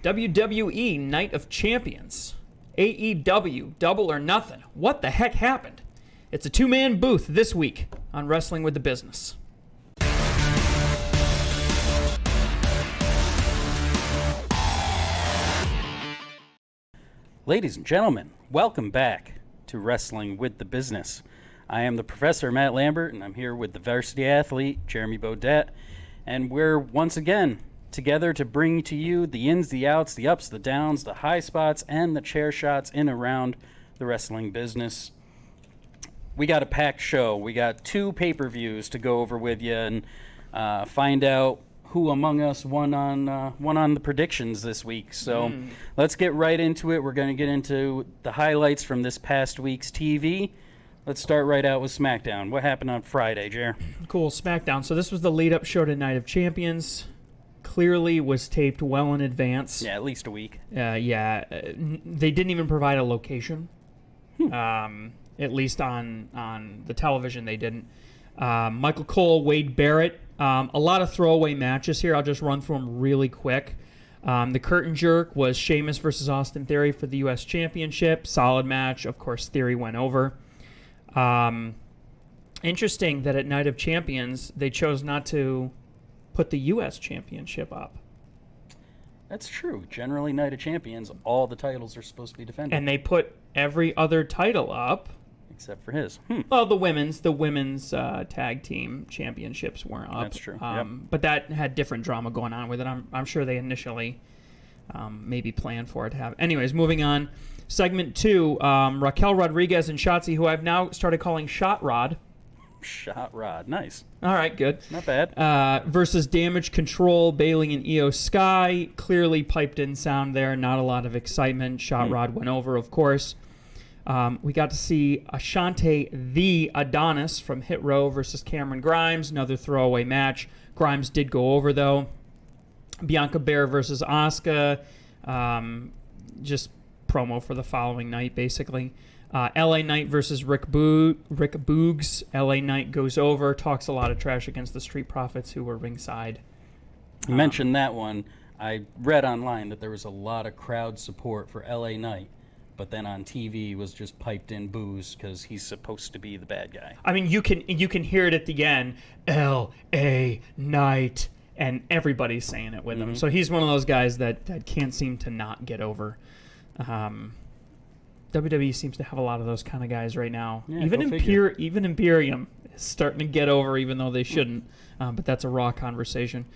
WWE Night of Champions. AEW Double or Nothing. What the heck happened? It's a two-man booth this week on Wrestling with the Business. Ladies and gentlemen, welcome back to Wrestling with the Business. I am the Professor Matt Lambert, and I'm here with the varsity athlete, Jeremy Bodette, and we're once again together to bring to you the ins, the outs, the ups, the downs, the high spots, and the chair shots in and around the wrestling business. We got a packed show. We got 2 pay-per-views to go over with you and find out who among us won on the predictions this week. So let's get right into it. We're going to get into the highlights from this past week's TV. Let's start right out with SmackDown. What happened on Friday, Jer? Cool, SmackDown. So this was the lead-up show to Night of Champions. Clearly was taped well in advance. Yeah, at least a week. They didn't even provide a location. At least on the television they didn't. Michael Cole, Wade Barrett. A lot of throwaway matches here. I'll just run through them really quick. The curtain jerk was Sheamus versus Austin Theory for the U.S. Championship. Solid match. Of course, Theory went over. Interesting that at Night of Champions, they chose not to put the U.S. Championship up. That's true. Generally, Night of Champions, all the titles are supposed to be defended. And they put every other title up. Except for his. Well, the women's tag team championships weren't up. That's true. Yep. But that had different drama going on with it. I'm sure they initially maybe planned for it to have. Anyways, moving on. Segment 2, Raquel Rodriguez and Shotzi, who I've now started calling Shot Rod. Shot Rod. Nice. All right, good. Not bad. Versus Damage Control, Bayley and Io Sky. Clearly piped in sound there. Not a lot of excitement. Shot Rod went over, of course. We got to see Ashante the Adonis from Hit Row versus Cameron Grimes. Another throwaway match. Grimes did go over, though. Bianca Belair versus Asuka. Just promo for the following night, basically. LA Knight versus Rick Boogs. LA Knight goes over, talks a lot of trash against the Street Profits, who were ringside. You mentioned that one. I read online that there was a lot of crowd support for LA Knight, but then on TV was just piped in boos because he's supposed to be the bad guy. I mean, you can hear it at the end, LA Knight, and everybody's saying it with him. So he's one of those guys that can't seem to not get over. WWE seems to have a lot of those kind of guys right now. Yeah, even Imperium is starting to get over, even though they shouldn't. But that's a Raw conversation.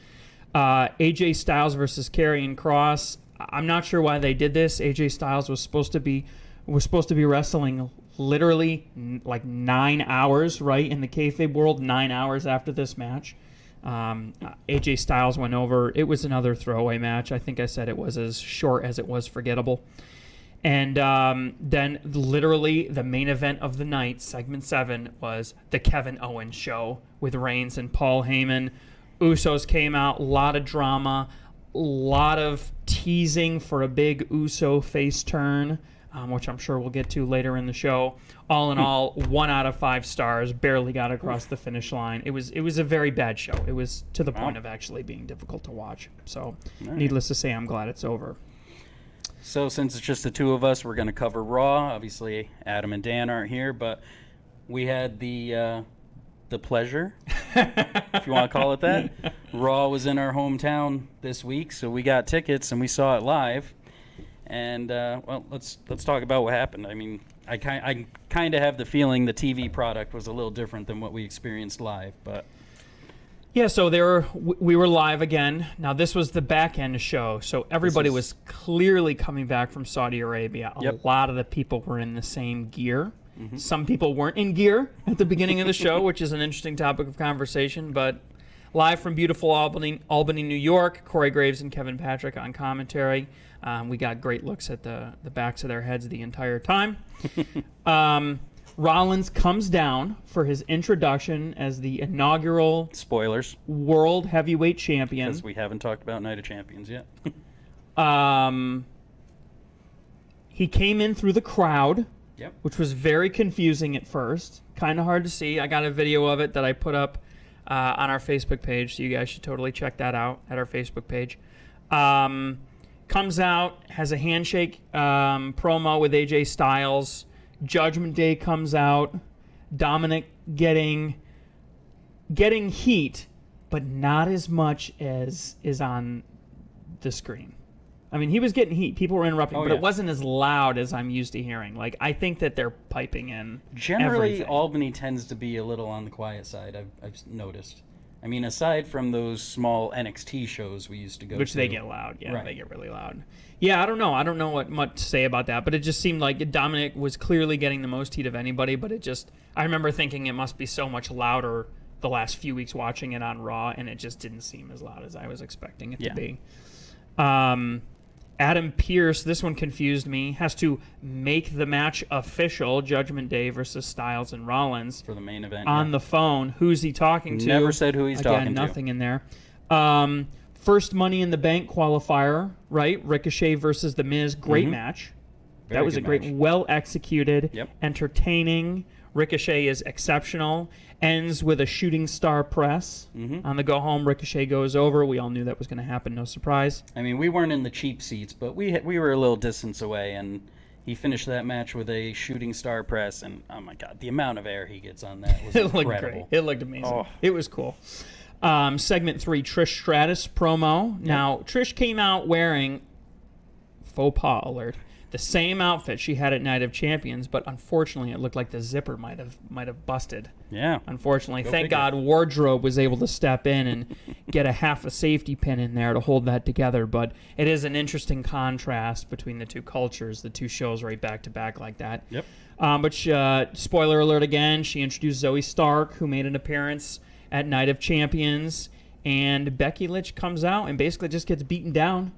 AJ Styles versus Karrion Kross. I'm not sure why they did this. AJ Styles was supposed to be wrestling literally like 9 hours, right, in the kayfabe world. 9 hours after this match. AJ Styles went over. It was another throwaway match. I think I said it was as short as it was forgettable. And then literally the main event of the night, segment 7, was the Kevin Owens show with Reigns and Paul Heyman. Usos came out, a lot of drama, a lot of teasing for a big Uso face turn, which I'm sure we'll get to later in the show. All in all, 1 out of 5 stars, barely got across the finish line. It was a very bad show. It was to the point of actually being difficult to watch. So, needless to say, I'm glad it's over. So since it's just the two of us, we're going to cover Raw. Obviously, Adam and Dan aren't here, but we had the pleasure, if you want to call it that. Raw was in our hometown this week, so we got tickets and we saw it live. And well, let's talk about what happened. I mean, I kind of have the feeling the TV product was a little different than what we experienced live, but. Yeah, so we were live again. Now, this was the back-end show, so everybody was clearly coming back from Saudi Arabia. A lot of the people were in the same gear. Some people weren't in gear at the beginning of the show, which is an interesting topic of conversation. But live from beautiful Albany, New York, Corey Graves and Kevin Patrick on commentary. We got great looks at the backs of their heads the entire time. Rollins comes down for his introduction as the inaugural spoilers World Heavyweight Champion. Because we haven't talked about Night of Champions yet. He came in through the crowd, which was very confusing at first. Kind of hard to see. I got a video of it that I put up on our Facebook page, so you guys should totally check that out at our Facebook page. comes out, has a handshake promo with AJ Styles. Judgment Day comes out. Dominic getting heat, but not as much as is on the screen. I mean, he was getting heat. People were interrupting, but yeah. it wasn't as loud as I'm used to hearing. Like, I think that they're piping in Generally, everything. Albany tends to be a little on the quiet side, I've noticed. I mean, aside from those small NXT shows we used to go Which to. they get loud. Yeah, Right. they get really loud. Yeah, I don't know. I don't know what much to say about that, but it just seemed like Dominic was clearly getting the most heat of anybody, but I remember thinking it must be so much louder the last few weeks watching it on Raw, and it just didn't seem as loud as I was expecting it to be. Adam Pearce, this one confused me, has to make the match official, Judgment Day versus Styles and Rollins. For the main event. On the phone. Who's he talking to? Never said who he's talking to. Nothing in there. First Money in the Bank qualifier, right? Ricochet versus The Miz. Great match. Very that was a good great, match. well executed, Yep. entertaining. Ricochet is exceptional. Ends with a shooting star press. On the go home, Ricochet goes over. We all knew that was going to happen. No surprise. I mean, we weren't in the cheap seats, but we were a little distance away, and he finished that match with a shooting star press, and oh my god, the amount of air he gets on that was It looked incredible. great. It looked amazing. Oh. It was cool. Segment 3, Trish Stratus promo. Now, Trish came out wearing, faux pas alert, the same outfit she had at Night of Champions, but unfortunately it looked like the zipper might have busted. Yeah. Unfortunately. Go Thank figure. God Wardrobe was able to step in and get a half a safety pin in there to hold that together, but it is an interesting contrast between the two cultures, the two shows right back to back like that. Yep. But spoiler alert again, she introduced Zoe Stark, who made an appearance at Night of Champions, and Becky Lynch comes out and basically just gets beaten down.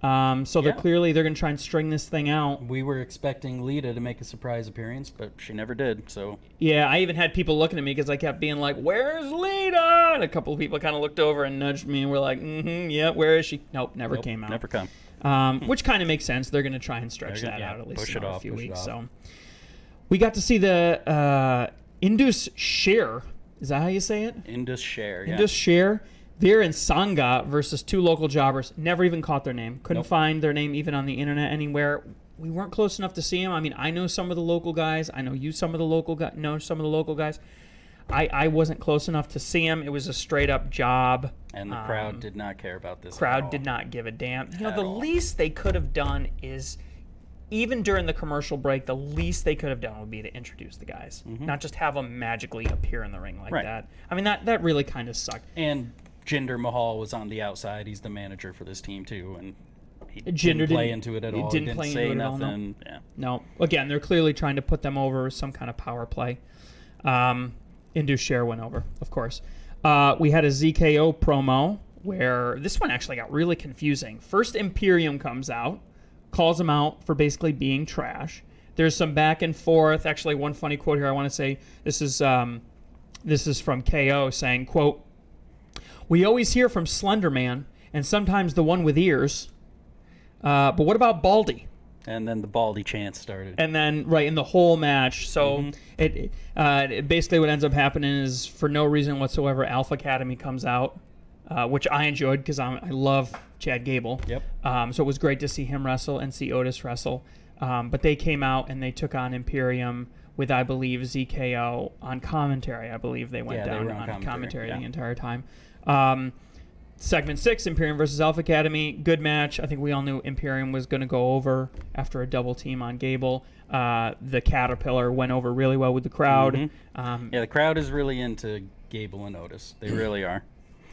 So they're going to try and string this thing out. We were expecting Lita to make a surprise appearance, but she never did. So Yeah, I even had people looking at me because I kept being like, "Where's Lita?" And a couple of people kind of looked over and nudged me and were like, "Yeah, where is she?" Nope, never came out. Never come. Which kind of makes sense. They're going to try and stretch They're that gonna- out yeah, at least push it a off, few push it weeks. off. So we got to see the Indus Sher. Is that how you say it? Indus Share. Yeah. Indus Sher. They're in Sangha versus two local jobbers. Never even caught their name. Couldn't Nope. find their name even on the internet anywhere. We weren't close enough to see them. I mean, I know some of the local guys. I know you know some of the local guys. I wasn't close enough to see them. It was a straight up job. And the crowd did not care about this. at Crowd all. did not give a damn. You know, At the all. least they could have done is, even during the commercial break, the least they could have done would be to introduce the guys, not just have them magically appear in the ring like Right. that. I mean, that really kind of sucked. And Jinder Mahal was on the outside. He's the manager for this team too, and he Jinder didn't play didn't- into it at he all. didn't He play didn't into say it at all, no. nothing. Yeah. No, again, they're clearly trying to put them over some kind of power play. Indus Sher went over, of course. We had a ZKO promo where this one actually got really confusing. First, Imperium comes out, calls him out for basically being trash. There's some back and forth. Actually, one funny quote here I want to say. This is from KO saying, quote, "We always hear from Slender Man and sometimes the one with ears. But what about Baldy?" And then the Baldy chant started. And then, right, in the whole match. So it basically what ends up happening is, for no reason whatsoever, Alpha Academy comes out, which I enjoyed because I love Chad Gable. Yep. So it was great to see him wrestle and see Otis wrestle. But they came out and they took on Imperium with, I believe, ZKO on commentary. I believe they went Yeah, they down were on on commentary, commentary yeah. the entire time. Segment 6, Imperium versus Alpha Academy. Good match. I think we all knew Imperium was going to go over after a double team on Gable. The Caterpillar went over really well with the crowd. Yeah, the crowd is really into Gable and Otis. They really are.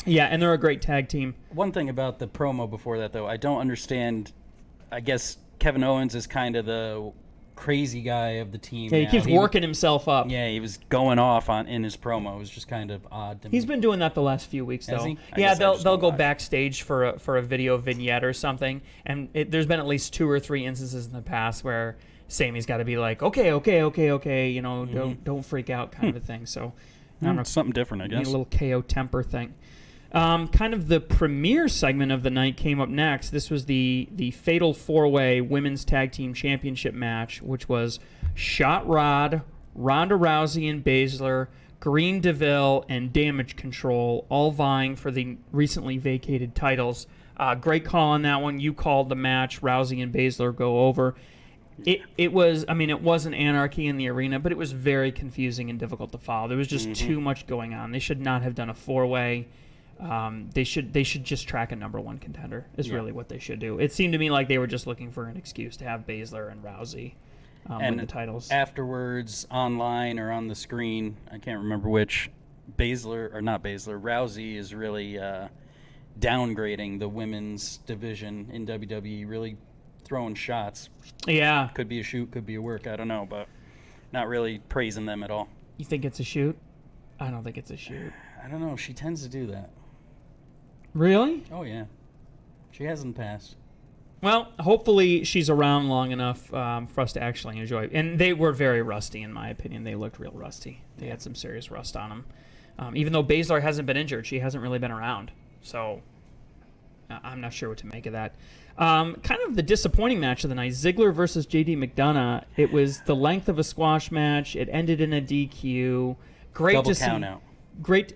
Yeah, and they're a great tag team. One thing about the promo before that, though, I don't understand. I guess Kevin Owens is kind of the crazy guy of the team. Yeah, he now. keeps working himself up. Yeah, he was going off in his promo. It was just kind of odd to me. He's been doing that the last few weeks, Has though. he? I Yeah, guess I they'll just they'll don't go watch. backstage for a video vignette or something, and there's been at least 2 or 3 instances in the past where Sammy's got to be like, okay, you know, don't freak out, kind of a thing. So I don't know, something different, I maybe guess. a little KO temper thing. Kind of the premiere segment of the night came up next. This was the Fatal 4-Way Women's Tag Team Championship match, which was Shot Rod, Ronda Rousey and Baszler, Green DeVille, and Damage Control, all vying for the recently vacated titles Great call on that one. You called the match. Rousey and Baszler go over. It was, I mean, it wasn't anarchy in the arena, but it was very confusing and difficult to follow. There was just too much going on. They should not have done a 4-way. They should just track a number one contender is really what they should do. It seemed to me like they were just looking for an excuse to have Baszler and Rousey win the titles. Afterwards, online or on the screen, I can't remember which, Rousey is really downgrading the women's division in WWE, really throwing shots. Yeah. Could be a shoot, could be a work, I don't know, but not really praising them at all. You think it's a shoot? I don't think it's a shoot. I don't know. She tends to do that. Really? Oh, yeah. She hasn't passed. Well, hopefully she's around long enough for us to actually enjoy it. And they were very rusty, in my opinion. They looked real rusty. They had some serious rust on them. Even though Baszler hasn't been injured, she hasn't really been around. So I'm not sure what to make of that. Kind of the disappointing match of the night, Ziggler versus JD McDonough. It was the length of a squash match. It ended in a DQ. Great Double to see. count out. Great.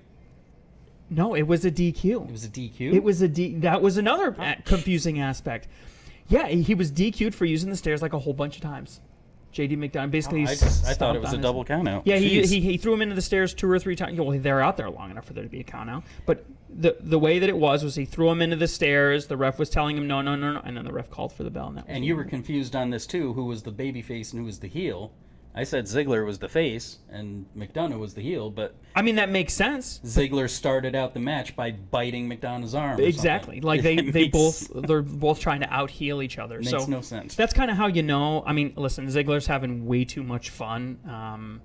No, it was a DQ. It was a DQ? It was a That was another confusing aspect. Yeah, he was DQ'd for using the stairs like a whole bunch of times. JD McDonough basically. I thought it was a double count out. Yeah, he threw him into the stairs 2 or 3 times. Well, they're out there long enough for there to be a count out. But the way that it was he threw him into the stairs. The ref was telling him no, and then the ref called for the bell. And you were confused on this too. Who was the baby face and who was the heel? I said Ziggler was the face and McDonough was the heel, but I mean that makes sense. Ziggler started out the match by biting McDonough's arm. Exactly, like they're both trying to out heel each other. Makes no sense. That's kind of how you know. I mean, listen, Ziggler's having way too much fun.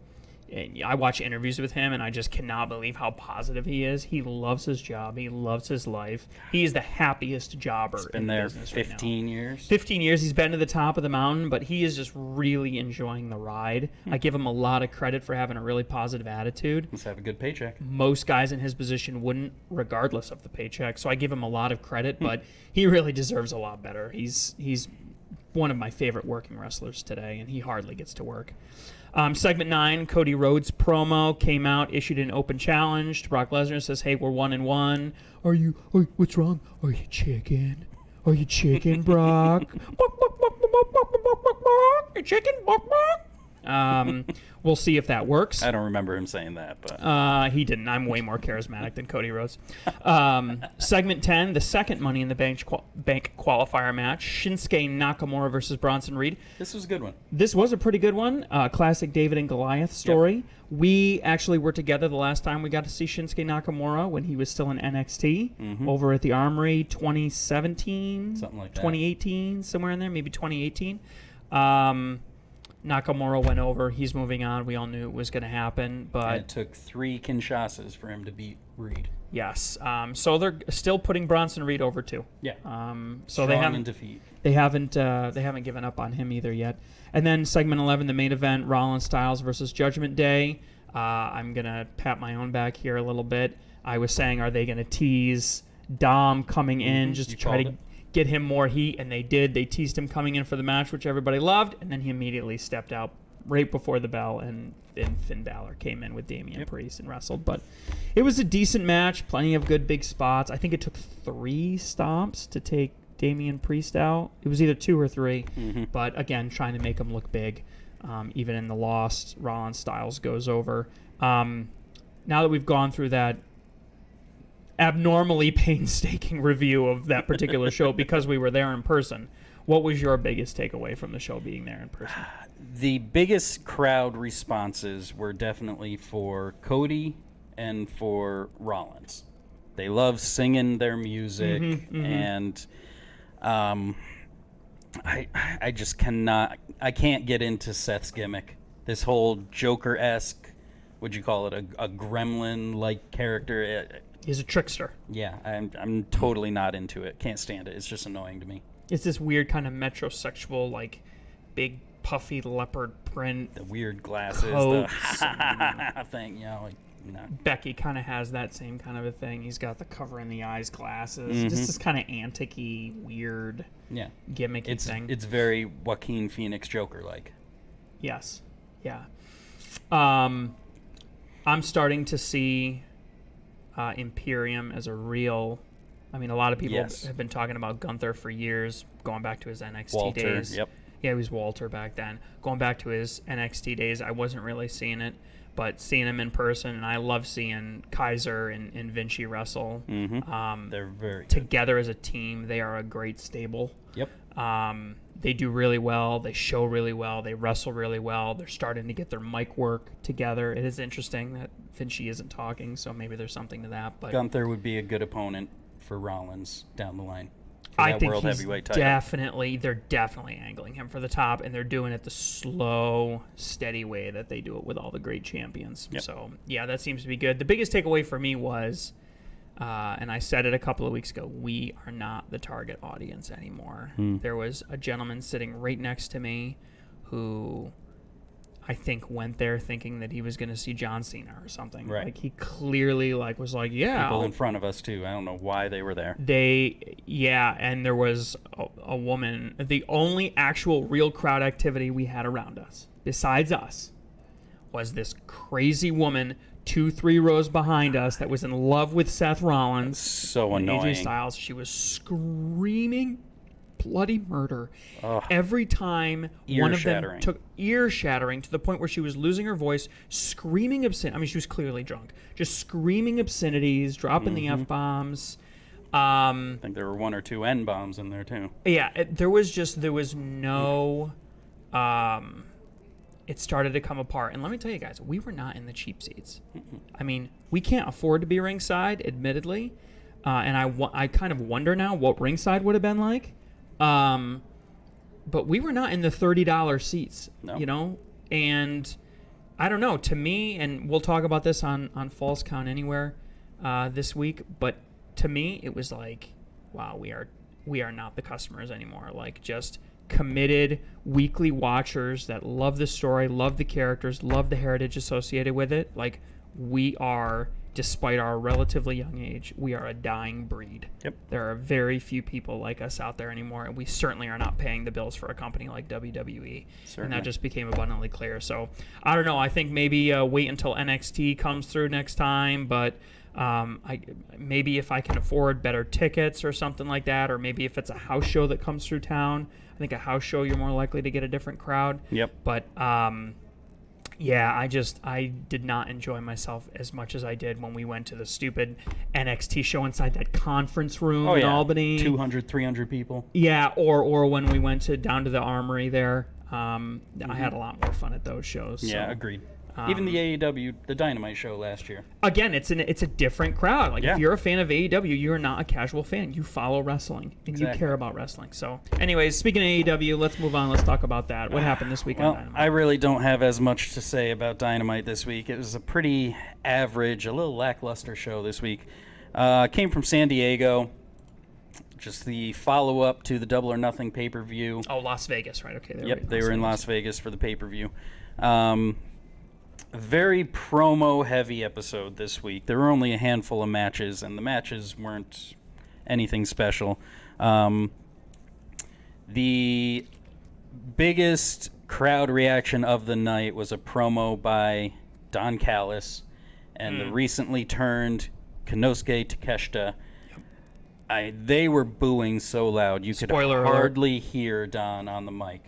I watch interviews with him, and I just cannot believe how positive he is. He loves his job. He loves his life. He is the happiest jobber. He's been there 15 years. 15 years. He's been to the top of the mountain, but he is just really enjoying the ride. I give him a lot of credit for having a really positive attitude. Let's have a good paycheck. Most guys in his position wouldn't, regardless of the paycheck. So I give him a lot of credit, but he really deserves a lot better. He's one of my favorite working wrestlers today, and he hardly gets to work. Segment 9, Cody Rhodes promo came out, issued an open challenge to Brock Lesnar. Says, "Hey, we're 1-1. What's wrong? Are you chicken? Are you chicken, Brock? You chicken? We'll see if that works." I don't remember him saying that, but he didn't. I'm way more charismatic than Cody Rhodes. Segment 10, the second Money in the Bank qualifier match, Shinsuke Nakamura versus Bronson Reed. This was a good one. This was a pretty good one. Classic David and Goliath story. Yep. We actually were together the last time we got to see Shinsuke Nakamura when he was still in NXT over at the Armory 2017, something like that. 2018, somewhere in there, maybe 2018. Nakamura went over. He's moving on. We all knew it was going to happen, but it took 3 Kinshasas for him to beat Reed. Yes. So they're still putting Bronson Reed over too. Yeah. So Strong they haven't in defeat. They haven't given up on him either yet. And then segment 11, the main event, Rollins Styles versus Judgment Day. I'm gonna pat my own back here a little bit. I was saying, are they gonna tease Dom coming in just to try to get him more heat, and they did. They teased him coming in for the match, which everybody loved, and then he immediately stepped out right before the bell, and then Finn Balor came in with Damian Priest and wrestled. But it was a decent match, plenty of good big spots. I think it took 3 stomps to take Damian Priest out. It was either 2 or 3, but again, trying to make him look big. Even in the loss, Rollins Styles goes over. Now that we've gone through that abnormally painstaking review of that particular show because we were there in person, what was your biggest takeaway from the show being there in person? The biggest crowd responses were definitely for Cody and for Rollins. They love singing their music, and I just I can't get into Seth's gimmick. This whole Joker-esque, would you call it, a gremlin-like character. He's a trickster. Yeah, I'm totally not into it. Can't stand it. It's just annoying to me. It's this weird kind of metrosexual, like, big puffy leopard print. The weird glasses, coats, the thing, like, no. Becky kind of has that same kind of a thing. He's got the cover in the eyes glasses. Just this kind of antic-y, weird, gimmicky thing. It's very Joaquin Phoenix Joker-like. Yes. Yeah. I'm starting to see Imperium as a real I mean, a lot of people Yes. have been talking about Gunther for years, going back to his NXT Walter, days. yep. Yeah, he was Walter back then. Going back to his NXT days, I wasn't really seeing it, but seeing him in person, and I love seeing Kaiser and Vinci wrestle. They're very good. Together as a team, they are a great stable. Yep. They do really well. They show really well. They wrestle really well. They're starting to get their mic work together. It is interesting that Vinci isn't talking, so maybe there's something to that. But Gunther would be a good opponent for Rollins down the line. For I that think World he's Heavyweight title. they're definitely angling him for the top, and they're doing it the slow, steady way that they do it with all the great champions. Yep. So, yeah, that seems to be good. The biggest takeaway for me was, and I said it a couple of weeks ago, we are not the target audience anymore. There was a gentleman sitting right next to me who I think went there thinking that he was going to see John Cena or something. Right. Like, he clearly was like, yeah. People in front of us, too. I don't know why they were there. And there was a woman. The only actual real crowd activity we had around us, besides us, was this crazy woman 2-3 rows behind us that was in love with Seth Rollins. So and annoying. AJ Styles. She was screaming bloody murder Ugh. every time one of them Ear-shattering. took ear-shattering to the point where she was losing her voice, screaming I mean, she was clearly drunk, just screaming obscenities, dropping the F-bombs. I think there were 1 or 2 N-bombs in there, too. Yeah, there was no it started to come apart. And let me tell you guys, we were not in the cheap seats. I mean, we can't afford to be ringside, admittedly. And I kind of wonder now what ringside would have been like. But we were not in the $30 seats, No. you know? And I don't know, to me, and we'll talk about this on Falls Count Anywhere this week, but to me, it was like, wow, we are not the customers anymore. Like, just committed weekly watchers that love the story, love the characters, love the heritage associated with it. Like, we are, despite our relatively young age, we are a dying breed. Yep. There are very few people like us out there anymore, and we certainly are not paying the bills for a company like WWE. And Certainly. that just became abundantly clear. So, I don't know. I think maybe wait until NXT comes through next time, but maybe if I can afford better tickets or something like that, or maybe if it's a house show that comes through town, I think a house show you're more likely to get a different crowd. Yep. But yeah, I did not enjoy myself as much as I did when we went to the stupid NXT show inside that conference room in Albany. 200, 300 people. Yeah, or when we went down to the Armory there. I had a lot more fun at those shows. Yeah, so. agreed. Even the AEW, the Dynamite show last year. Again, it's a different crowd. Like, Yeah. if you're a fan of AEW, you're not a casual fan. You follow wrestling and Exactly. you care about wrestling. So, anyways, speaking of AEW, let's move on. Let's talk about that. What happened this week on Well, Dynamite? I really don't have as much to say about Dynamite this week. It was a pretty average, a little lackluster show this week. Came from San Diego. Just the follow-up to the Double or Nothing pay-per-view. Oh, Las Vegas, right? Okay. Yep, they were in Las Vegas for the pay-per-view. Very promo-heavy episode this week. There were only a handful of matches, and the matches weren't anything special. The biggest crowd reaction of the night was a promo by Don Callis and the recently turned Konosuke Takeshita. They were booing so loud you could Spoiler alert. hardly hear Don on the mic.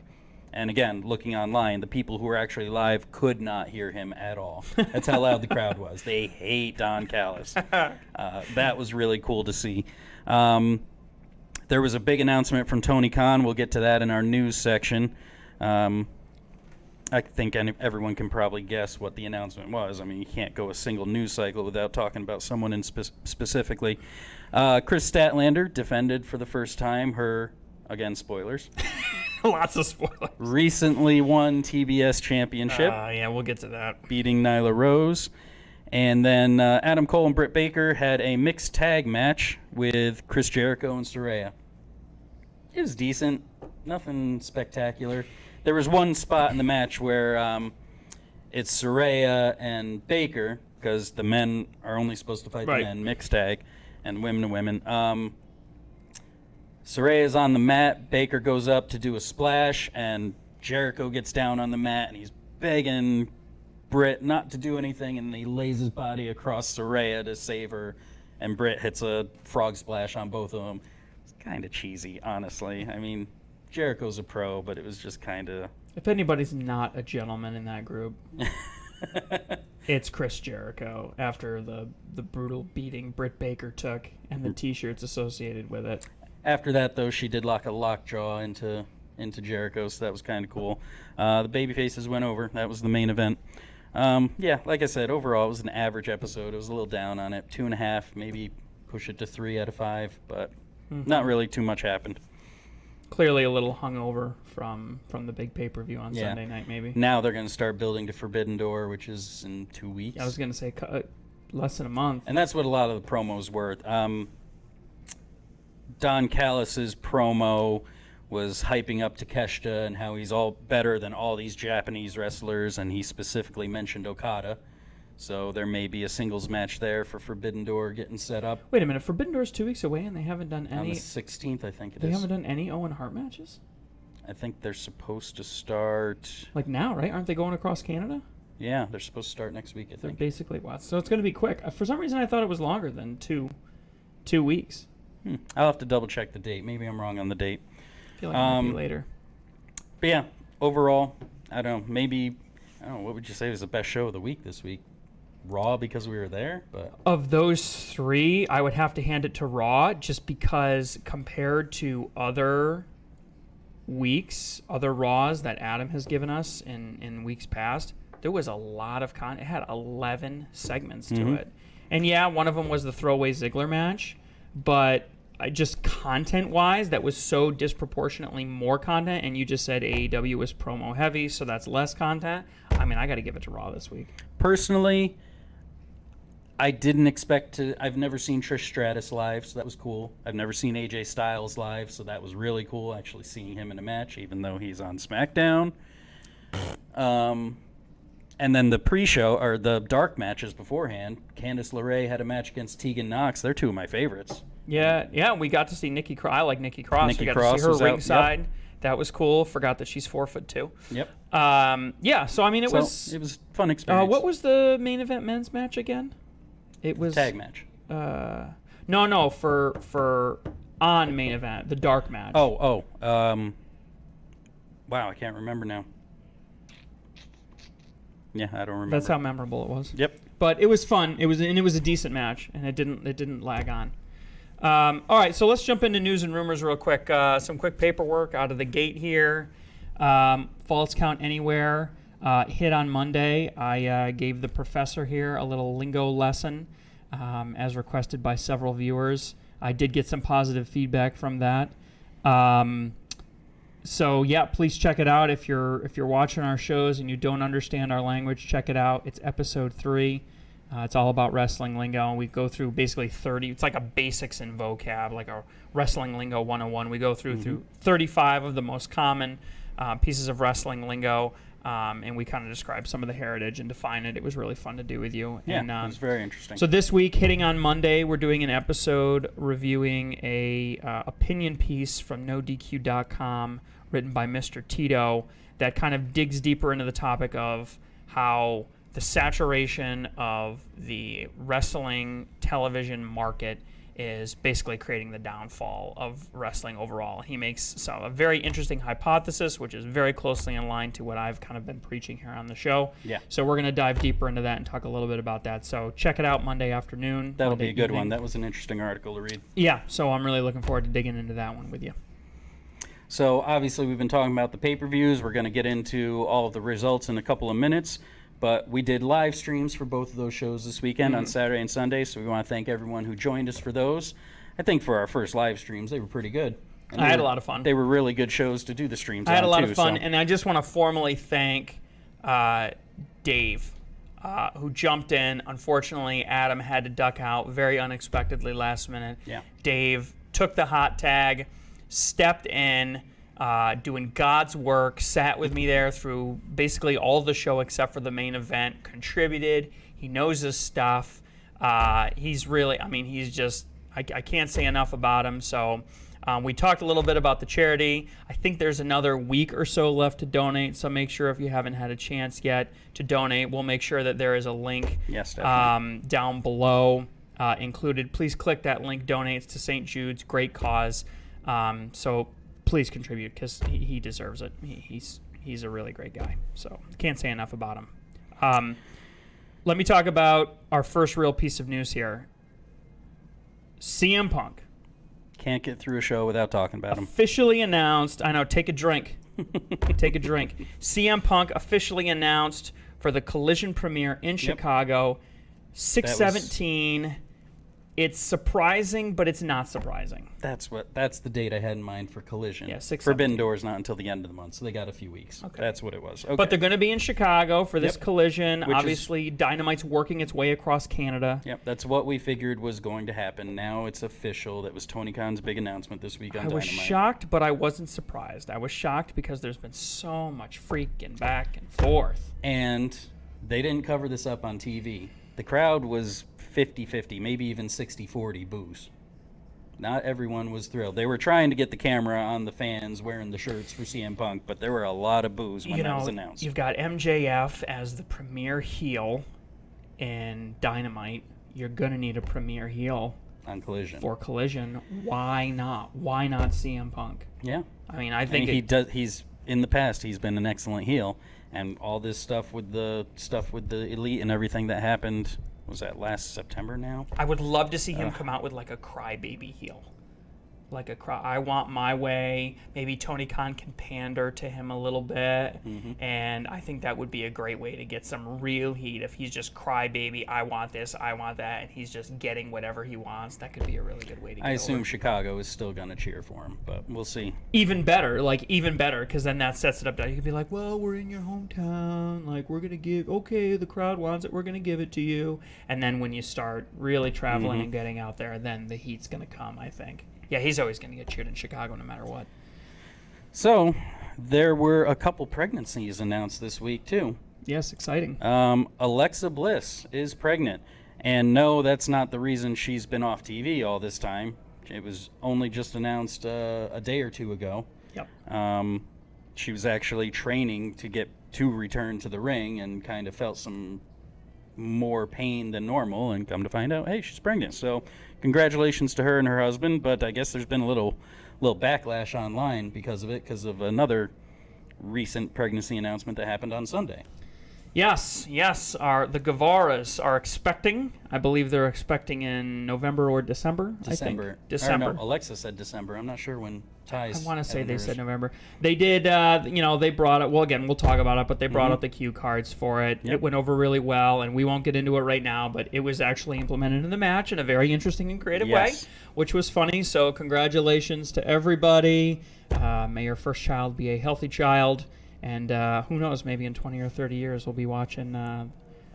And again, looking online, the people who were actually live could not hear him at all. That's how loud the crowd was. They hate Don Callis. That was really cool to see. There was a big announcement from Tony Khan. We'll get to that in our news section. I think everyone can probably guess what the announcement was. I mean, you can't go a single news cycle without talking about someone in specifically. Chris Statlander defended for the first time her, again, spoilers, Lots of spoilers. recently won TBS championship, Yeah, we'll get to that. beating Nyla Rose. And then Adam Cole and Britt Baker had a mixed tag match with Chris Jericho and Saraya. It was decent. Nothing spectacular. There was one spot in the match where it's Saraya and Baker, because the men are only supposed to fight Right. the men, mixed tag, and women to women. Saraya's on the mat. Baker goes up to do a splash, and Jericho gets down on the mat, and he's begging Britt not to do anything, and he lays his body across Saraya to save her. and Britt hits a frog splash on both of them. It's kind of cheesy, honestly. I mean, Jericho's a pro, but it was just kind of... If anybody's not a gentleman in that group, it's Chris Jericho after the brutal beating Britt Baker took and the T-shirts associated with it. After that, though, she did lock a lockjaw into Jericho, so that was kind of cool. The babyfaces went over. That was the main event. Yeah, like I said, overall, it was an average episode. It was a little down on it. 2.5, maybe push it to 3 out of 5, but not really too much happened. Clearly a little hungover from the big pay-per-view on Sunday night, maybe. Now they're going to start building to Forbidden Door, which is in 2 weeks. I was going to say less than a month. And that's what a lot of the promos were. Don Callis's promo was hyping up Takeshita and how he's all better than all these Japanese wrestlers, and he specifically mentioned Okada. So there may be a singles match there for Forbidden Door getting set up. Wait a minute, Forbidden Door's 2 weeks away, and they haven't done any. On the 16th, I think it is. They haven't done any Owen Hart matches. I think they're supposed to start. Like now, right? Aren't they going across Canada? Yeah, they're supposed to start next week, I They're think. basically what? So it's going to be quick. For some reason, I thought it was longer than 2 weeks. I'll have to double check the date. Maybe I'm wrong on the date. I feel like it might be later. But yeah, overall, I don't know, what would you say was the best show of the week this week? Raw because we were there, but Of those 3, I would have to hand it to Raw just because compared to other weeks, other Raws that Adam has given us in weeks past, there was a lot of content. It had 11 segments to it. And yeah, one of them was the throwaway Ziggler match, but just content-wise, that was so disproportionately more content, and you just said AEW was promo heavy, so that's less content. I mean, I got to give it to Raw this week. personally, I didn't expect to. I've never seen Trish Stratus live, so that was cool. I've never seen AJ Styles live, so that was really cool, actually seeing him in a match, even though he's on SmackDown. And then the pre-show, or the dark matches beforehand, Candice LeRae had a match against Tegan Knox. They're 2 of my favorites. Yeah, we got to see Nikki Cross. I like Nikki Cross. Nikki we got Cross to see her was out, ringside. yep. That was cool. Forgot that she's 4'2". Yep. Yeah, so I mean, it was a fun experience. what was the main event men's match again? It was Tag match. No, for on main event, the dark match. Wow, I can't remember now. Yeah, I don't remember. That's how memorable it was. Yep. But it was fun. It was a decent match, and it didn't lag on. All right, so let's jump into news and rumors real quick. Some quick paperwork out of the gate here. False Count Anywhere hit on Monday. I gave the professor here a little lingo lesson, as requested by several viewers. I did get some positive feedback from that. So yeah, please check it out. If you're watching our shows and you don't understand our language, check it out. It's episode 3. It's all about wrestling lingo. We go through basically 30. It's like a basics in vocab, like a wrestling lingo 101. We go through 35 of the most common pieces of wrestling lingo, and we kind of describe some of the heritage and define it. It was really fun to do with you. Yeah, and, it was very interesting. So this week, hitting on Monday, we're doing an episode reviewing a opinion piece from NoDQ.com written by Mr. Tito that kind of digs deeper into the topic of how the saturation of the wrestling television market is basically creating the downfall of wrestling overall. He makes a very interesting hypothesis, which is very closely in line to what I've kind of been preaching here on the show. Yeah. So we're going to dive deeper into that and talk a little bit about that. So check it out Monday afternoon. That'll Monday be a good evening. one. That was an interesting article to read. Yeah, so I'm really looking forward to digging into that one with you. So obviously we've been talking about the pay-per-views. We're going to get into all of the results in a couple of minutes. But we did live streams for both of those shows this weekend on Saturday and Sunday, so we want to thank everyone who joined us for those. I think for our first live streams, they were pretty good. And I had a lot of fun. They were really good shows to do the streams on, I had a lot too, of fun, so. and I just want to formally thank Dave, who jumped in. Unfortunately, Adam had to duck out very unexpectedly last minute. Yeah. Dave took the hot tag, stepped in, doing God's work, sat with me there through basically all of the show except for the main event, contributed. He knows his stuff. He's really, he's just, I can't say enough about him. So we talked a little bit about the charity. I think there's another week or so left to donate, so make sure if you haven't had a chance yet to donate, we'll make sure that there is a link Yes, definitely. down below. included. Please click that link. Donates to St. Jude's. Great cause. So please contribute because he deserves it. He's a really great guy. So can't say enough about him. Let me talk about our first real piece of news here. CM Punk. Can't get through a show without talking about him. Officially announced. I know, take a drink. Take a drink. CM Punk officially announced for the Collision premiere in Chicago, 6/17. It's surprising, but it's not surprising. That's the date I had in mind for Collision. Yeah, 6/17. Forbidden Door's not until the end of the month, so they got a few weeks. Okay. That's what it was. Okay. But they're going to be in Chicago for this Yep. Collision. Which Obviously, Dynamite's working its way across Canada. Yep, that's what we figured was going to happen. Now it's official. That was Tony Khan's big announcement this week on I was Dynamite. shocked, but I wasn't surprised. I was shocked because there's been so much freaking back and forth. And they didn't cover this up on TV. The crowd was 50-50, maybe even 60-40 boos. Not everyone was thrilled. They were trying to get the camera on the fans wearing the shirts for CM Punk, but there were a lot of boos when that was announced. You've got MJF as the premier heel in Dynamite. You're going to need a premier heel On Collision. for Collision. Why not? Why not CM Punk? Yeah. I mean, I I think mean, he's in the past he's been an excellent heel, and all this stuff with the Elite and everything that happened, was that last September now? I would love to see him come out with like a crybaby heel. Like I want my way. Maybe Tony Khan can pander to him a little bit. And I think that would be a great way to get some real heat if he's just crybaby, I want this, I want that, and he's just getting whatever he wants. That could be a really good way to get I assume over. Chicago is still going to cheer for him, but we'll see. Even better, because then that sets it up. You could be like, well, we're in your hometown. Like, we're going to give, okay, the crowd wants it. We're going to give it to you. And then when you start really traveling and getting out there, then the heat's going to come, I think. Yeah, he's always going to get cheered in Chicago no matter what. So, there were a couple pregnancies announced this week, too. Yes, exciting. Alexa Bliss is pregnant. And no, that's not the reason she's been off TV all this time. It was only just announced a day or two ago. Yep. She was actually training to return to the ring and kind of felt some more pain than normal, and come to find out, hey, she's pregnant. So congratulations to her and her husband, but I guess there's been a little backlash online because of it, because of another recent pregnancy announcement that happened on Sunday. Yes. The Guevaras are expecting. I believe they're expecting in November or December. December. I think. December. Or no, Alexa said December. I'm not sure when Ty's. I want to say they had said hers. November. They did. They brought it. Well, again, we'll talk about it, but they brought up the cue cards for it. Yep. It went over really well, and we won't get into it right now. But it was actually implemented in the match in a very interesting and creative way, Yes. which was funny. So congratulations to everybody. May your first child be a healthy child. And who knows, maybe in 20 or 30 years we'll be watching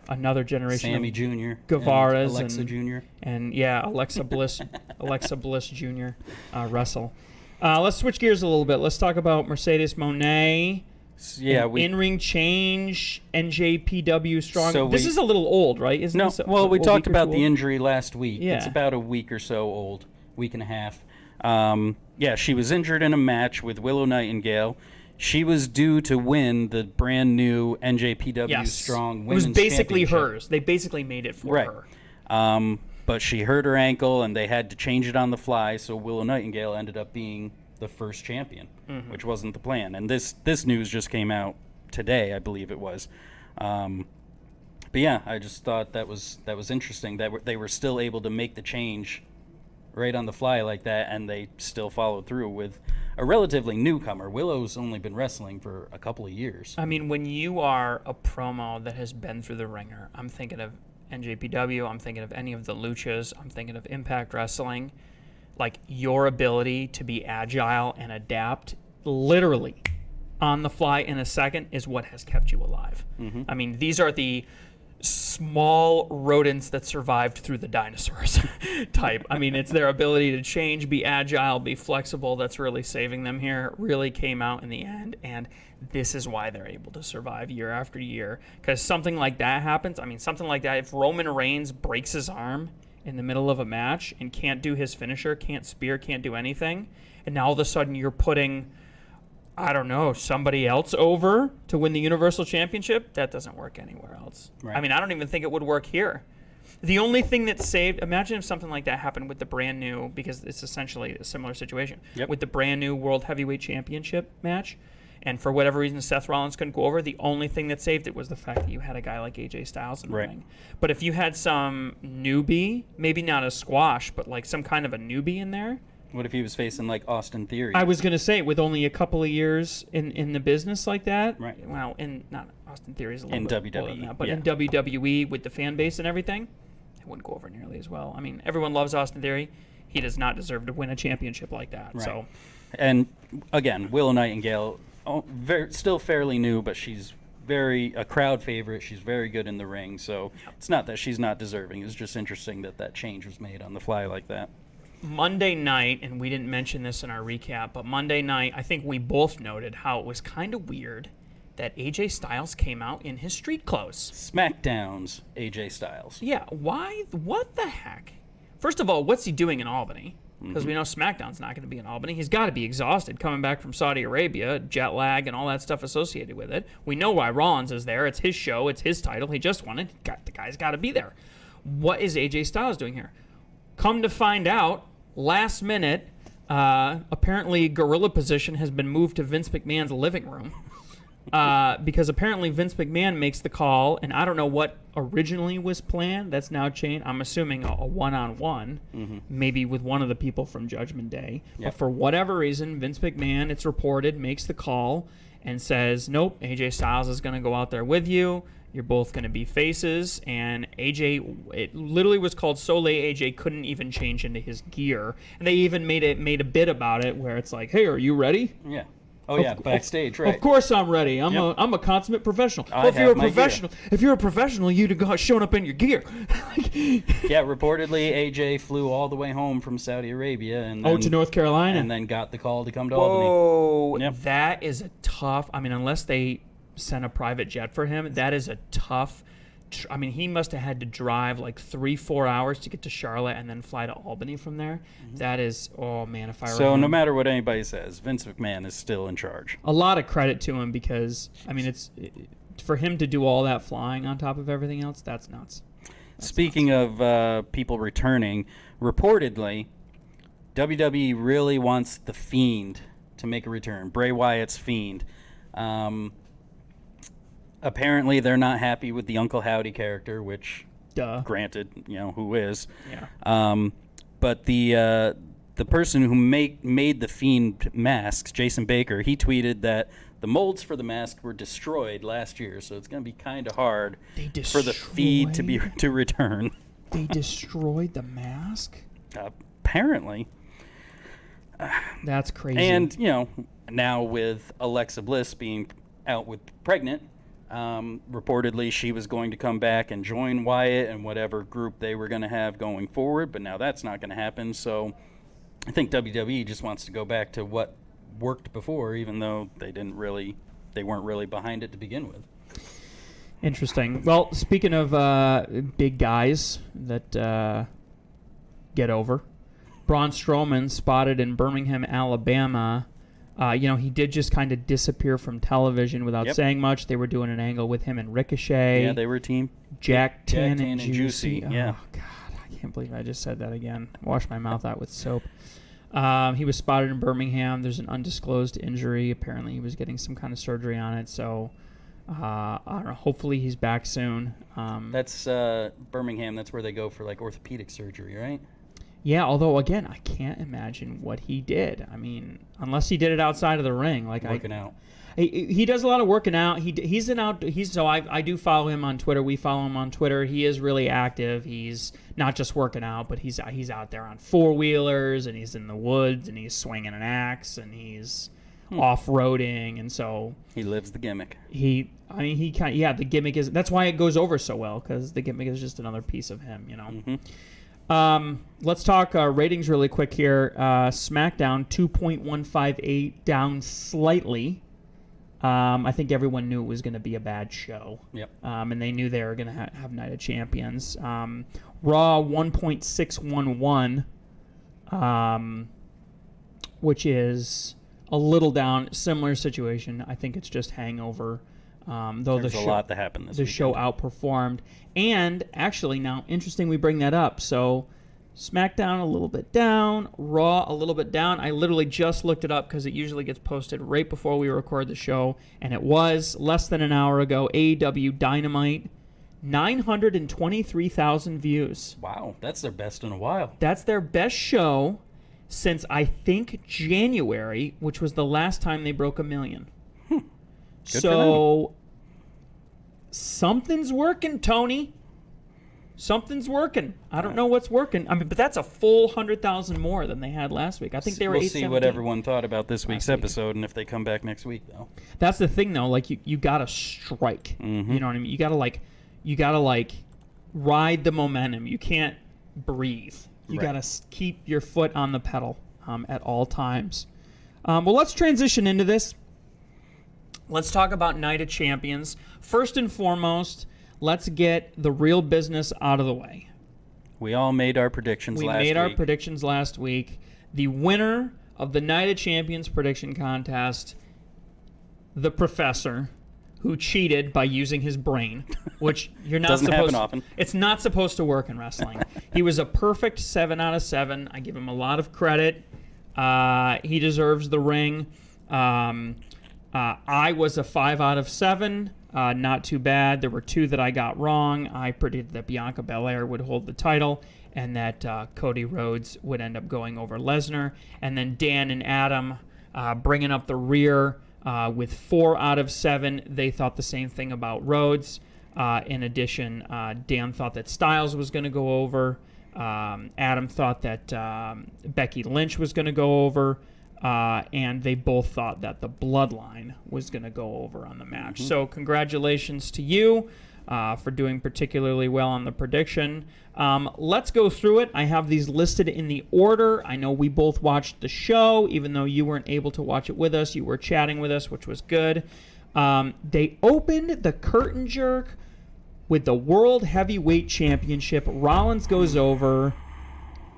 another generation Sammy of Jr. Guevaras and Alexa Jr. And yeah, Alexa Bliss Jr. Wrestle. Let's switch gears a little bit. Let's talk about Mercedes Moné. Yeah, In-ring change, NJPW strong. So this is a little old, right? Isn't No, this a well, we week talked or about two the old? injury last week. Yeah. It's about a week or so old, week and a half. She was injured in a match with Willow Nightingale. She was due to win the brand new NJPW Strong It Women's was basically Championship. hers. They basically made it for Right. her. But she hurt her ankle, and they had to change it on the fly, so Willow Nightingale ended up being the first champion, which wasn't the plan. And this news just came out today, I believe it was. But yeah, I just thought that was interesting that they were still able to make the change right on the fly like that, and they still followed through with a relatively newcomer. Willow's only been wrestling for a couple of years. I mean, when you are a promo that has been through the ringer, I'm thinking of NJPW, I'm thinking of any of the Luchas, I'm thinking of Impact Wrestling. Like, your ability to be agile and adapt literally on the fly in a second is what has kept you alive. I mean, these are the small rodents that survived through the dinosaurs type. I mean, it's their ability to change, be agile, be flexible that's really saving them here. It really came out in the end, and this is why they're able to survive year after year. Because something like that happens. I mean, something like that, if Roman Reigns breaks his arm in the middle of a match and can't do his finisher, can't spear, can't do anything, and now all of a sudden you're putting, I don't know, somebody else over to win the Universal Championship, that doesn't work anywhere else. Right. I mean, I don't even think it would work here. The only thing that saved, imagine if something like that happened with the brand new, because it's essentially a similar situation, with the brand new World Heavyweight Championship match, and for whatever reason Seth Rollins couldn't go over, the only thing that saved it was the fact that you had a guy like AJ Styles in the ring. But if you had some newbie, maybe not a squash, but like some kind of a newbie in there. What if he was facing like Austin Theory? I was going to say, with only a couple of years in the business like that. Right. Well, not Austin Theory is a little In bit WWE, older than that, but yeah. in WWE with the fan base and everything, it wouldn't go over nearly as well. I mean, everyone loves Austin Theory. He does not deserve to win a championship like that. Right. So, And again, Willow Nightingale, still fairly new, but she's a crowd favorite. She's very good in the ring. So it's not that she's not deserving. It's just interesting that change was made on the fly like that. Monday night, and we didn't mention this in our recap, but Monday night, I think we both noted how it was kind of weird that AJ Styles came out in his street clothes. SmackDown's AJ Styles. Yeah, why? What the heck? First of all, what's he doing in Albany? Because we know SmackDown's not going to be in Albany. He's got to be exhausted coming back from Saudi Arabia, jet lag, and all that stuff associated with it. We know why Rollins is there. It's his show. It's his title. He just won it. The guy's got to be there. What is AJ Styles doing here? Come to find out, last minute, apparently gorilla position has been moved to Vince McMahon's living room. Because apparently Vince McMahon makes the call, and I don't know what originally was planned. That's now changed. I'm assuming a one-on-one, maybe with one of the people from Judgment Day. Yep. But for whatever reason, Vince McMahon, it's reported, makes the call and says, nope, AJ Styles is going to go out there with you. You're both going to be faces. And AJ, it literally was called so late AJ couldn't even change into his gear. And they even made a bit about it where it's like, hey, are you ready? Yeah. Oh yeah, backstage, right? Of course I'm ready. I'm a consummate professional. I Well, if have you're a my gear. professional, you'd have shown up in your gear. Yeah, reportedly AJ flew all the way home from Saudi Arabia and then, to North Carolina. and then got the call to come to Albany. Whoa, Yep. that is a tough. I mean, unless they sent a private jet for him, that is a tough. I mean, he must have had to drive like 3-4 hours to get to Charlotte and then fly to Albany from there. That is, oh man, if I were So him. no matter what anybody says, Vince McMahon is still in charge. A lot of credit to him because I mean, for him to do all that flying on top of everything else. That's nuts. Speaking of people returning, reportedly, WWE really wants The Fiend to make a return. Bray Wyatt's Fiend. Apparently, they're not happy with the Uncle Howdy character, which, Duh. granted, who is. Yeah. But the person who made the Fiend masks, Jason Baker, he tweeted that the molds for the mask were destroyed last year, so it's going to be kind of hard for the Fiend to return. They destroyed the mask? Apparently. That's crazy. And, now with Alexa Bliss being out with pregnant, reportedly she was going to come back and join Wyatt and whatever group they were going to have going forward, but now that's not going to happen. So I think WWE just wants to go back to what worked before, even though they weren't really behind it to begin with. Interesting. Well, speaking of big guys that get over, Braun Strowman spotted in Birmingham, Alabama. He did just kind of disappear from television without saying much. They were doing an angle with him and Ricochet. Yeah, they were a team. Jack Tan and Juicy. Yeah. Oh, God. I can't believe I just said that again. Wash my mouth out with soap. He was spotted in Birmingham. There's an undisclosed injury. Apparently, he was getting some kind of surgery on it. So, I don't know. Hopefully, he's back soon. That's Birmingham. That's where they go for like orthopedic surgery, right? Yeah, although again, I can't imagine what he did. I mean, unless he did it outside of the ring, like Working out. He does a lot of working out. I do follow him on Twitter. We follow him on Twitter. He is really active. He's not just working out, but he's out there on 4-wheelers and he's in the woods and he's swinging an axe and he's off-roading, and so he lives the gimmick. The gimmick is, that's why it goes over so well, because the gimmick is just another piece of him, Let's talk ratings really quick here. SmackDown 2.158, down slightly. I think everyone knew it was going to be a bad show. Yep. And they knew they were going to have Night of Champions. Raw 1.611, which is a little down. Similar situation. I think it's just hangover. Though There's the a show, lot that happened this the weekend. show outperformed. And actually, now interesting we bring that up. So SmackDown a little bit down, Raw a little bit down. I literally just looked it up because it usually gets posted right before we record the show, and it was less than an hour ago. AEW Dynamite, 923,000 views. Wow, that's their best in a while. That's their best show since I think January, which was the last time they broke 1 million. Good So something's working, Tony. Something's working. I don't know what's working. I mean, but that's a full 100,000 more than they had last week. I think they were. We'll see 817. what everyone thought about this week's week. episode and if they come back next week, though. That's the thing, though. Like you gotta strike. Mm-hmm. You know what I mean? You gotta ride the momentum. You can't breathe. You Right. gotta keep your foot on the pedal at all times. Well, let's transition into this. Let's talk about Night of Champions. First and foremost, let's get the real business out of the way. We all made our predictions We last week. made our predictions last week. The winner of the Night of Champions prediction contest, the professor, who cheated by using his brain, which you're not Doesn't supposed happen often. It's not supposed to work in wrestling. He was a perfect 7 out of 7. I give him a lot of credit. He deserves the ring. I was a 5 out of 7. Not too bad. There were 2 that I got wrong. I predicted that Bianca Belair would hold the title and that Cody Rhodes would end up going over Lesnar. And then Dan and Adam bringing up the rear with 4 out of 7. They thought the same thing about Rhodes. In addition, Dan thought that Styles was going to go over. Adam thought that Becky Lynch was going to go over. And they both thought that the Bloodline was going to go over on the match. So congratulations to you for doing particularly well on the prediction. Let's go through it. I have these listed in the order. I know we both watched the show, even though you weren't able to watch it with us. You were chatting with us, which was good. They opened the curtain jerk with the World Heavyweight Championship. Rollins goes over.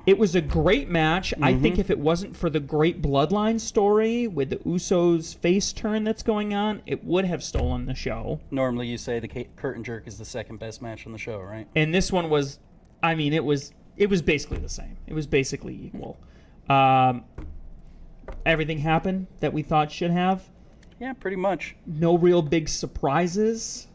It was a great match. I think if it wasn't for the great Bloodline story with the Usos face turn that's going on, it would have stolen the show. Normally you say the curtain jerk is the second best match on the show, right? And this one was, I mean, it was basically the same. It was basically equal. Everything happened that we thought should have. Yeah, pretty much. No real big surprises.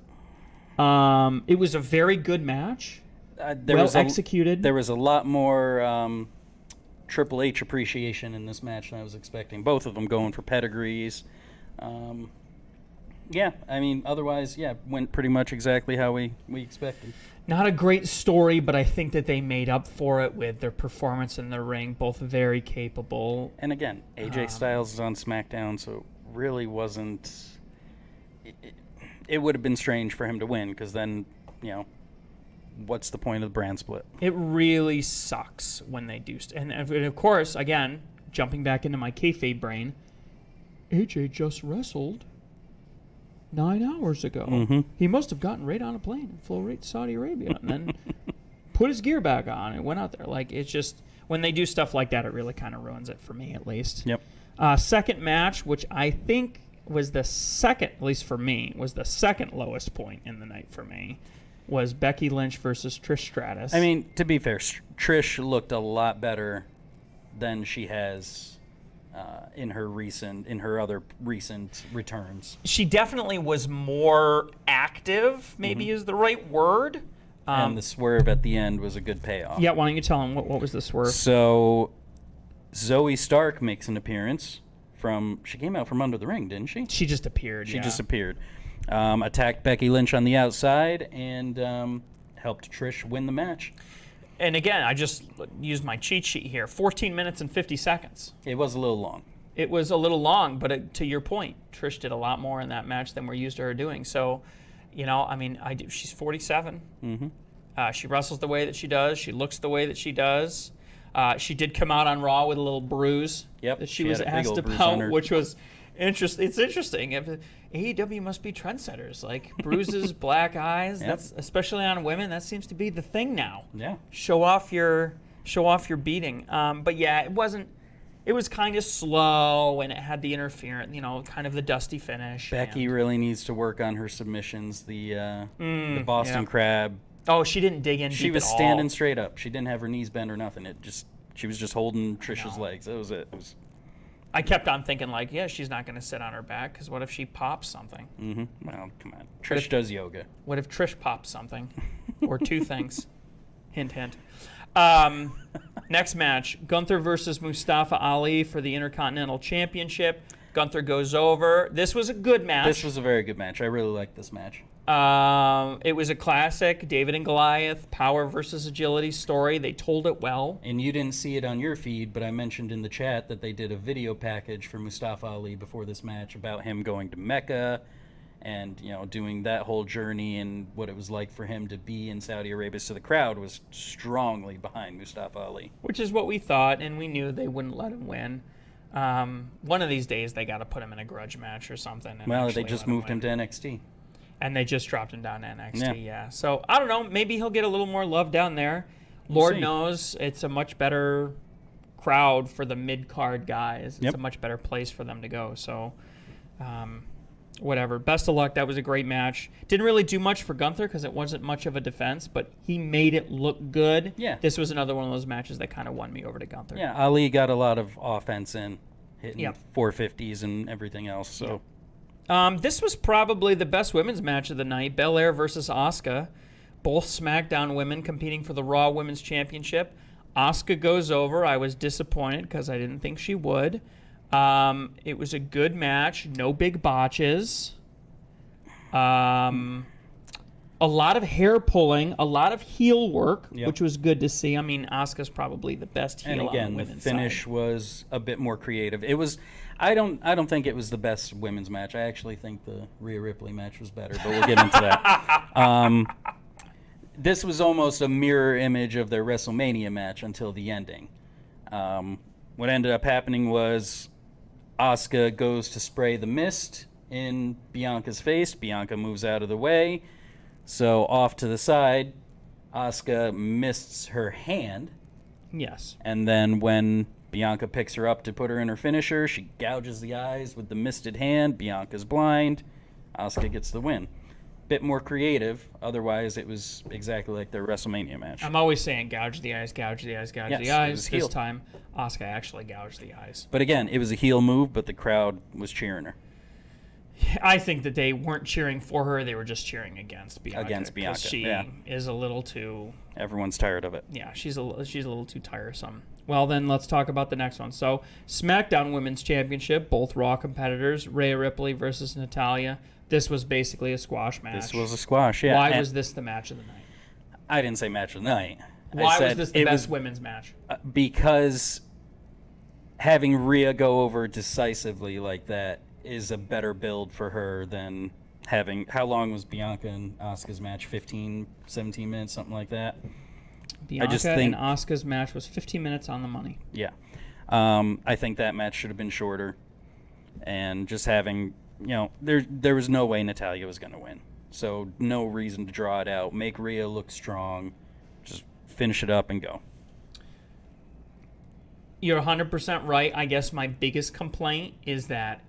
It was a very good match. Well executed. There was a lot more Triple H appreciation in this match than I was expecting. Both of them going for pedigrees. Yeah, I mean, otherwise, yeah, went pretty much exactly how we expected. Not a great story, but I think that they made up for it with their performance in the ring. Both very capable. And again, AJ Styles is on SmackDown, so it really wasn't... It would have been strange for him to win, because then, you know, what's the point of the brand split? It really sucks when they do. And of course, again, jumping back into my kayfabe brain, AJ just wrestled 9 hours ago. He must have gotten right on a plane and flew right to Saudi Arabia and then put his gear back on and went out there. Like, it's just, when they do stuff like that, it really kind of ruins it for me, at least. Yep. Second match, which I think was the second, at least for me, was the second lowest point in the night for me, was Becky Lynch versus Trish Stratus. I mean, to be fair, Trish looked a lot better than she has in her other recent returns. She definitely was more active, maybe is the right word. And the swerve at the end was a good payoff. Yeah, why don't you tell him what was the swerve? So, Zoe Stark makes an appearance she came out from under the ring, didn't she? She just appeared, She just appeared. Attacked Becky Lynch on the outside and helped Trish win the match. And again, I just used my cheat sheet here. 14 minutes and 50 seconds. It was a little long. It was a little long, but to your point, Trish did a lot more in that match than we're used to her doing. So, you know, I mean, she's 47. She wrestles the way that she does. She looks the way that she does. She did come out on Raw with a little bruise that she was had a big asked old bruise on about, her. which was interesting. It's interesting. If AEW must be trendsetters, like bruises, black eyes. Yep. That's especially on women. That seems to be the thing now. Yeah. Show off your beating. But yeah, it wasn't it was kind of slow and it had the interference, kind of the dusty finish. Becky and- really needs to work on her submissions. The Boston yeah. Crab. Oh, she didn't dig in She deep was at all. standing straight up. She didn't have her knees bent or nothing. She was just holding Trish's legs. That was it. I kept on thinking, like, yeah, she's not going to sit on her back, because what if she pops something? Well, come on. Trish does yoga. What if Trish pops something? Or two things. Hint, hint. Next match, Gunther versus Mustafa Ali for the Intercontinental Championship. Gunther goes over. This was a good match. This was a very good match. I really liked this match. It was a classic David and Goliath, power versus agility story. They told it well. And you didn't see it on your feed, but I mentioned in the chat that they did a video package for Mustafa Ali before this match about him going to Mecca and, doing that whole journey and what it was like for him to be in Saudi Arabia. So the crowd was strongly behind Mustafa Ali. Which is what we thought, and we knew they wouldn't let him win. One of these days, they got to put him in a grudge match or something. And Well, actually they just let moved him to NXT. And they just dropped him down to NXT, Yeah. yeah. So, I don't know. Maybe he'll get a little more love down there. Lord see. knows it's a much better crowd for the mid-card guys. It's Yep. a much better place for them to go. So, whatever. Best of luck. That was a great match. Didn't really do much for Gunther because it wasn't much of a defense, but he made it look good. Yeah. This was another one of those matches that kind of won me over to Gunther. Yeah, Ali got a lot of offense in, hitting Yep. 450s and everything else. So This was probably the best women's match of the night. Belair versus Asuka. Both SmackDown women competing for the Raw Women's Championship. Asuka goes over. I was disappointed because I didn't think she would. It was a good match. No big botches. A lot of hair pulling. A lot of heel work, Yep. which was good to see. I mean, Asuka's probably the best heel and on again, the the women's finish side. was a bit more creative. It was, I don't think it was the best women's match. I actually think the Rhea Ripley match was better, but we'll get into that. This was almost a mirror image of their WrestleMania match until the ending. What ended up happening was Asuka goes to spray the mist in Bianca's face. Bianca moves out of the way. So off to the side, Asuka mists her hand. Yes. And then when Bianca picks her up to put her in her finisher, she gouges the eyes with the misted hand. Bianca's blind. Asuka gets the win. Bit more creative. Otherwise, it was exactly like their WrestleMania match. I'm always saying gouge the eyes, gouge the eyes, gouge Yes, the it eyes. was This heel. time, Asuka actually gouged the eyes. But again, it was a heel move, but the crowd was cheering her. I think that they weren't cheering for her; they were just cheering against Bianca. Against 'cause Bianca, she yeah. is a little too. Everyone's tired of it. Yeah, she's a little too tiresome. Well, then let's talk about the next one. So, SmackDown Women's Championship, both Raw competitors, Rhea Ripley versus Natalya. This was basically a squash match. This was a squash, yeah. Why And was this the match of the night? I didn't say match of the night. I Why was said this the it best was women's match? because having Rhea go over decisively like that is a better build for her than having... How long was Bianca and Asuka's match? 15, 17 minutes, something like that? Bianca think- and Asuka's match was 15 minutes on the money. Yeah. I think that match should have been shorter. And just having... there was no way Natalya was going to win. So no reason to draw it out. Make Rhea look strong. Just finish it up and go. You're 100% right. I guess my biggest complaint is that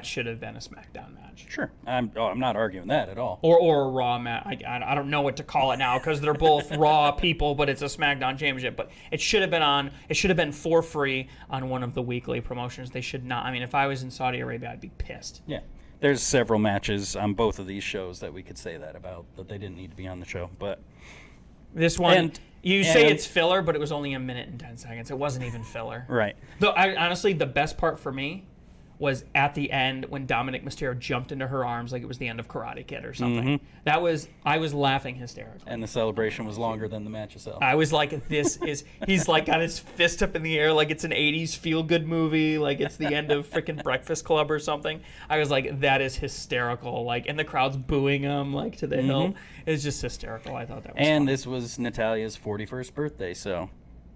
should have been a SmackDown match. Sure. I'm not arguing that at all. Or a Raw match. I don't know what to call it now because they're both Raw people, but it's a SmackDown Championship. But it should have been for free on one of the weekly promotions. They should not. I mean, if I was in Saudi Arabia, I'd be pissed. Yeah. There's several matches on both of these shows that we could say that about, that they didn't need to be on the show. But This one, And- you say and- it's filler, but it was only 1 minute and 10 seconds. It wasn't even filler. right. Though, honestly, the best part for me was at the end when Dominic Mysterio jumped into her arms like it was the end of Karate Kid or something. I was laughing hysterically. And the celebration was longer than the match itself. I was like, he's like got his fist up in the air like it's an 80s feel-good movie, like it's the end of freaking Breakfast Club or something. I was like, that is hysterical. Like, and the crowd's booing him like to the hill. It's just hysterical. I thought that was And fun. this was Natalia's 41st birthday, so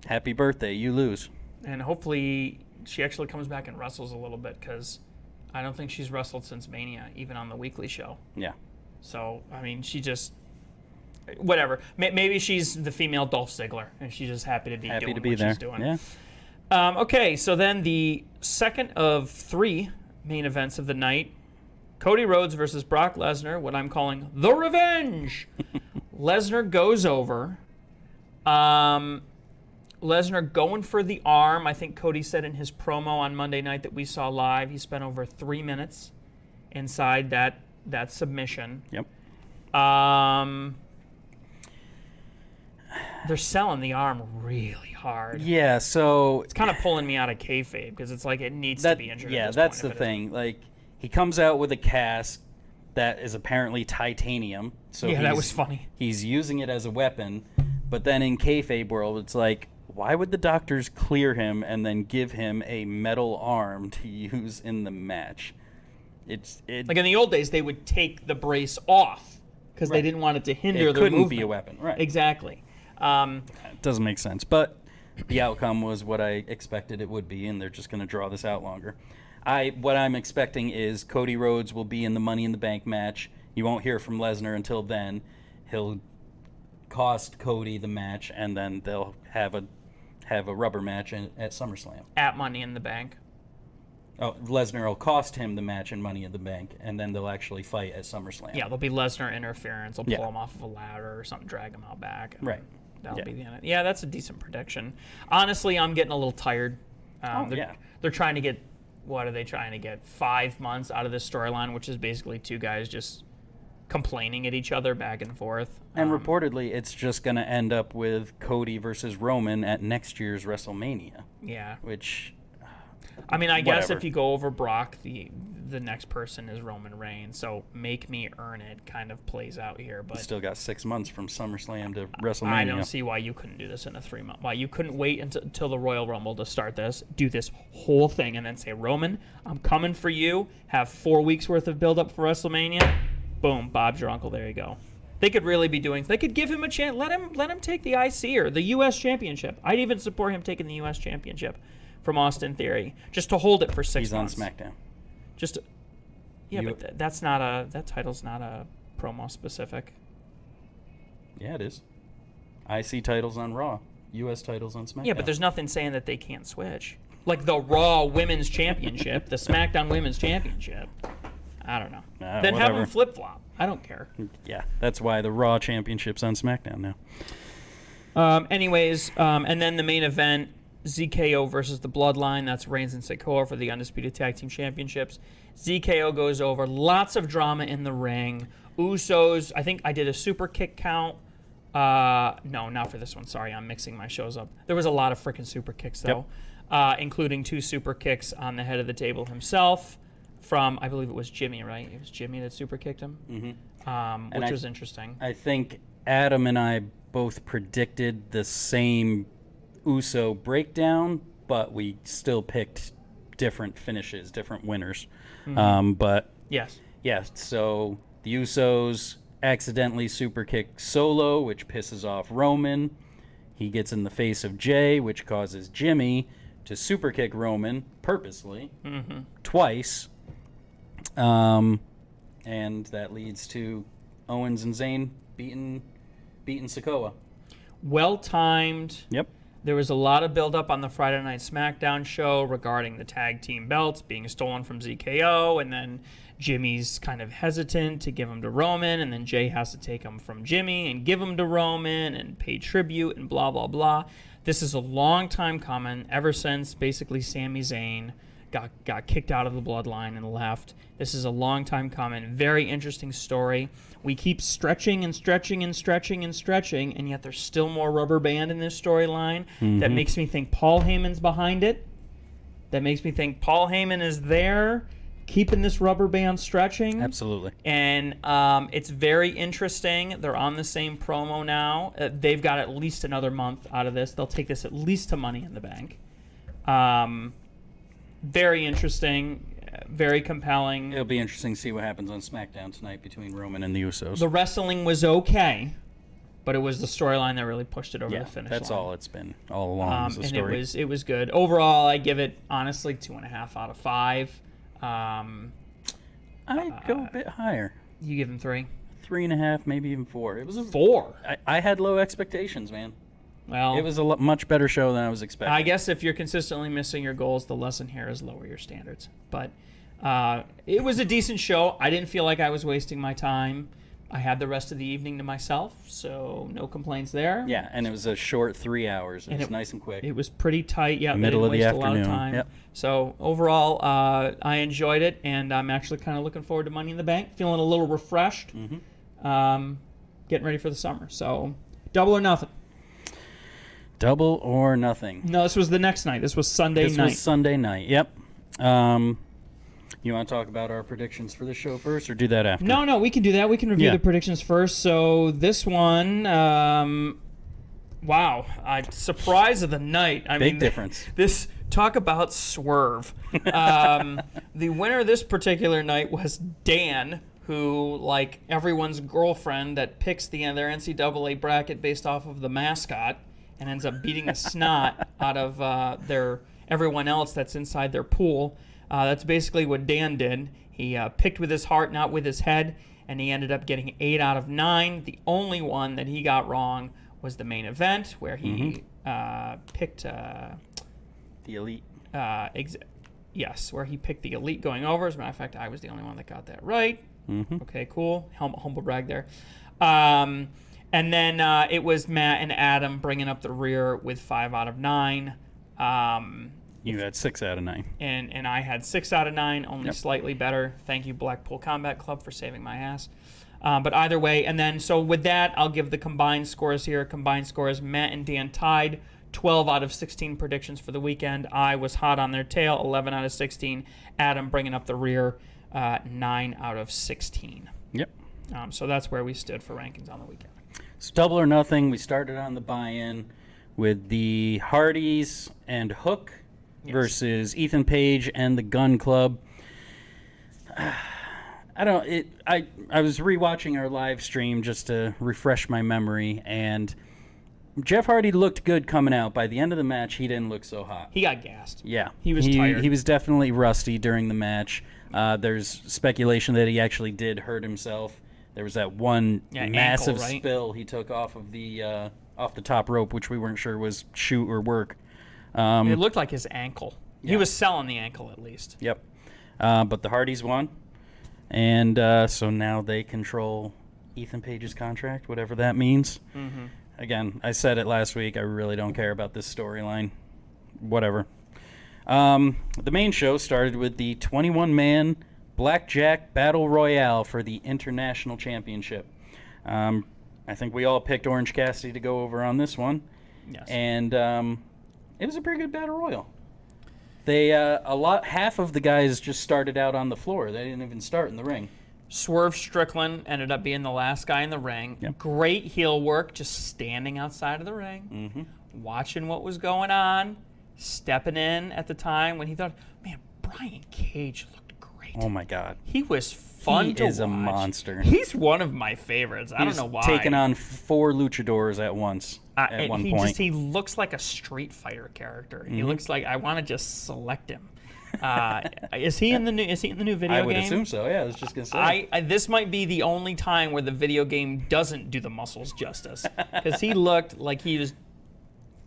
happy birthday, you lose. And hopefully she actually comes back and wrestles a little bit because I don't think she's wrestled since Mania, even on the weekly show. Yeah. So, I mean, she just... Whatever. Maybe she's the female Dolph Ziggler, and she's just happy to be Happy doing to be what there. she's doing. Yeah. Okay, so then the second of 3 main events of the night, Cody Rhodes versus Brock Lesnar, what I'm calling the revenge. Lesnar goes over. Lesnar going for the arm. I think Cody said in his promo on Monday night that we saw live, he spent over 3 minutes inside that submission. Yep. They're selling the arm really hard. Yeah, so It's kind of pulling me out of kayfabe because it's like it needs to be injured. yeah, at this that's point the if it thing. Like, he comes out with a cast that is apparently titanium. So Yeah, that he's- was funny. He's using it as a weapon, but then in kayfabe world, it's like, why would the doctors clear him and then give him a metal arm to use in the match? Like in the old days, they would take the brace off because they Right. didn't want it to hinder it their couldn't movement. be a weapon, right? Exactly. It doesn't make sense, but the outcome was what I expected it would be, and they're just going to draw this out longer. What I'm expecting is Cody Rhodes will be in the Money in the Bank match. You won't hear from Lesnar until then. He'll cost Cody the match, and then they'll have a rubber match at SummerSlam. At Money in the Bank. Oh, Lesnar will cost him the match in Money in the Bank, and then they'll actually fight at SummerSlam. Yeah, there'll be Lesnar interference. They'll pull Yeah. him off of a ladder or something, drag him out back. and Right. That'll Yeah. be the end. Yeah, that's a decent prediction. Honestly, I'm getting a little tired. They're trying to get, what are they trying to get? 5 months out of this storyline, which is basically 2 guys just complaining at each other back and forth. And reportedly, it's just going to end up with Cody versus Roman at next year's WrestleMania, Yeah. which... I mean, I guess Whatever. if you go over Brock, the next person is Roman Reigns. So make me earn it kind of plays out here. But Still got 6 months from SummerSlam to WrestleMania. I don't see why you couldn't do this in a 3 month. Why you couldn't wait until the Royal Rumble to start this, do this whole thing, and then say, Roman, I'm coming for you. Have 4 weeks worth of build up for WrestleMania. Boom, Bob's your uncle. There you go. They could really be doing. They could give him a chance. Let him take the IC or the U.S. Championship. I'd even support him taking the U.S. Championship from Austin Theory, just to hold it for 6 He's on months. SmackDown. Just, yeah, You- but that's not that title's not a promo specific. Yeah, it is. IC titles on Raw. U.S. titles on SmackDown. Yeah, but there's nothing saying that they can't switch. Like the Raw Women's Championship, the SmackDown Women's Championship. I don't know. Then have whatever. them flip flop. I don't care. Yeah, that's why the Raw Championship's on SmackDown now. And then the main event, ZKO versus the Bloodline. That's Reigns and Sikoa for the Undisputed Tag Team Championships. ZKO goes over. Lots of drama in the ring. Usos, I think I did a super kick count. No, not for this one. Sorry, I'm mixing my shows up. There was a lot of freaking super kicks, though, including 2 super kicks on the head of the table himself from, I believe it was Jimmy, right? It was Jimmy that super kicked him, which was interesting. I think Adam and I both predicted the same Uso breakdown, but we still picked different finishes, different winners. But Yes. yeah, so the Usos accidentally super kick Solo, which pisses off Roman. He gets in the face of Jay, which causes Jimmy to super kick Roman purposely twice. And that leads to Owens and Zayn beating Sikoa. Well timed. Yep. There was a lot of build-up on the Friday Night SmackDown show regarding the tag team belts being stolen from ZKO, and then Jimmy's kind of hesitant to give them to Roman, and then Jay has to take them from Jimmy and give them to Roman and pay tribute and blah, blah, blah. This is a long time coming, ever since basically Sami Zayn got kicked out of the Bloodline and left. This is a long time coming. Very interesting story. We keep stretching and stretching and stretching and stretching, and yet there's still more rubber band in this storyline. That makes me think Paul Heyman's behind it. That makes me think Paul Heyman is there, keeping this rubber band stretching. Absolutely. And it's very interesting. They're on the same promo now. They've got at least another month out of this. They'll take this at least to Money in the Bank. Very interesting, very compelling. It'll be interesting to see what happens on SmackDown tonight between Roman and the Usos. The wrestling was okay, but it was the storyline that really pushed it over the finish that's line. all it's been all along. Is the And story. it was good. Overall, I give it, honestly, 2.5 out of 5. I'd go a bit higher. You give him 3? 3.5, maybe even 4. It was 4? I had low expectations, man. Well, It was a much better show than I was expecting. I guess if you're consistently missing your goals, the lesson here is lower your standards. But it was a decent show. I didn't feel like I was wasting my time. I had the rest of the evening to myself, so no complaints there. Yeah, and it was a short 3 hours. It was nice and quick. It was pretty tight. Yeah, Middle of they the didn't waste a lot of afternoon. time. Yep. So overall, I enjoyed it, and I'm actually kind of looking forward to Money in the Bank. Feeling a little refreshed. Getting ready for the summer. So double or nothing. Double or nothing. No, this was the next night. This was Sunday This night. was Sunday night. Yep. You want to talk about our predictions for the show first, or do that after? No, we can do that. We can review Yeah. the predictions first. So this one, wow, surprise of the night. I Big mean, difference. This talk about swerve. The winner this particular night was Dan, who, like everyone's girlfriend, that picks their NCAA bracket based off of the mascot and ends up beating the snot out of everyone else that's inside their pool. That's basically what Dan did. He picked with his heart, not with his head, and he ended up getting 8 out of 9. The only one that he got wrong was the main event, where he picked... The Elite. Yes, where he picked the Elite going over. As a matter of fact, I was the only one that got that right. Okay, cool. Humble brag there. And then it was Matt and Adam bringing up the rear with 5 out of 9. You had 6 out of 9. And I had 6 out of 9, only slightly better. Thank you, Blackpool Combat Club, for saving my ass. But either way, and then so with that, I'll give the combined scores here. Combined scores, Matt and Dan tied 12 out of 16 predictions for the weekend. I was hot on their tail, 11 out of 16. Adam bringing up the rear, 9 out of 16. Yep. So that's where we stood for rankings on the weekend. So double or nothing. We started on the buy-in with the Hardys and Hook versus Ethan Page and the Gun Club. I was rewatching our live stream just to refresh my memory, and Jeff Hardy looked good coming out. By the end of the match, he didn't look so hot. He got gassed. Yeah. He was tired. He was definitely rusty during the match. There's speculation that he actually did hurt himself. There was that one massive ankle, right? spill he took off of the top rope, which we weren't sure was shoot or work. It looked like his ankle. He was selling the ankle at least. Yep. But the Hardys won. And so now they control Ethan Page's contract, whatever that means. Again, I said it last week. I really don't care about this storyline. Whatever. The main show started with the 21-man Blackjack Battle Royale for the International Championship. I think we all picked Orange Cassidy to go over on this one. Yes. And it was a pretty good battle royal. Half of the guys just started out on the floor. They didn't even start in the ring. Swerve Strickland ended up being the last guy in the ring. Yep. Great heel work, just standing outside of the ring, watching what was going on, stepping in at the time when he thought, man, Brian Cage looked great. Oh my God. He was fun to watch. He is a monster. He's one of my favorites. I don't know why. Taking on 4 luchadors at once at one point. He looks like a Street Fighter character. He looks like I want to just select him. Is he in the new video game? I would assume so. Yeah, I was just gonna say. This might be the only time where the video game doesn't do the muscles justice, because he looked like he was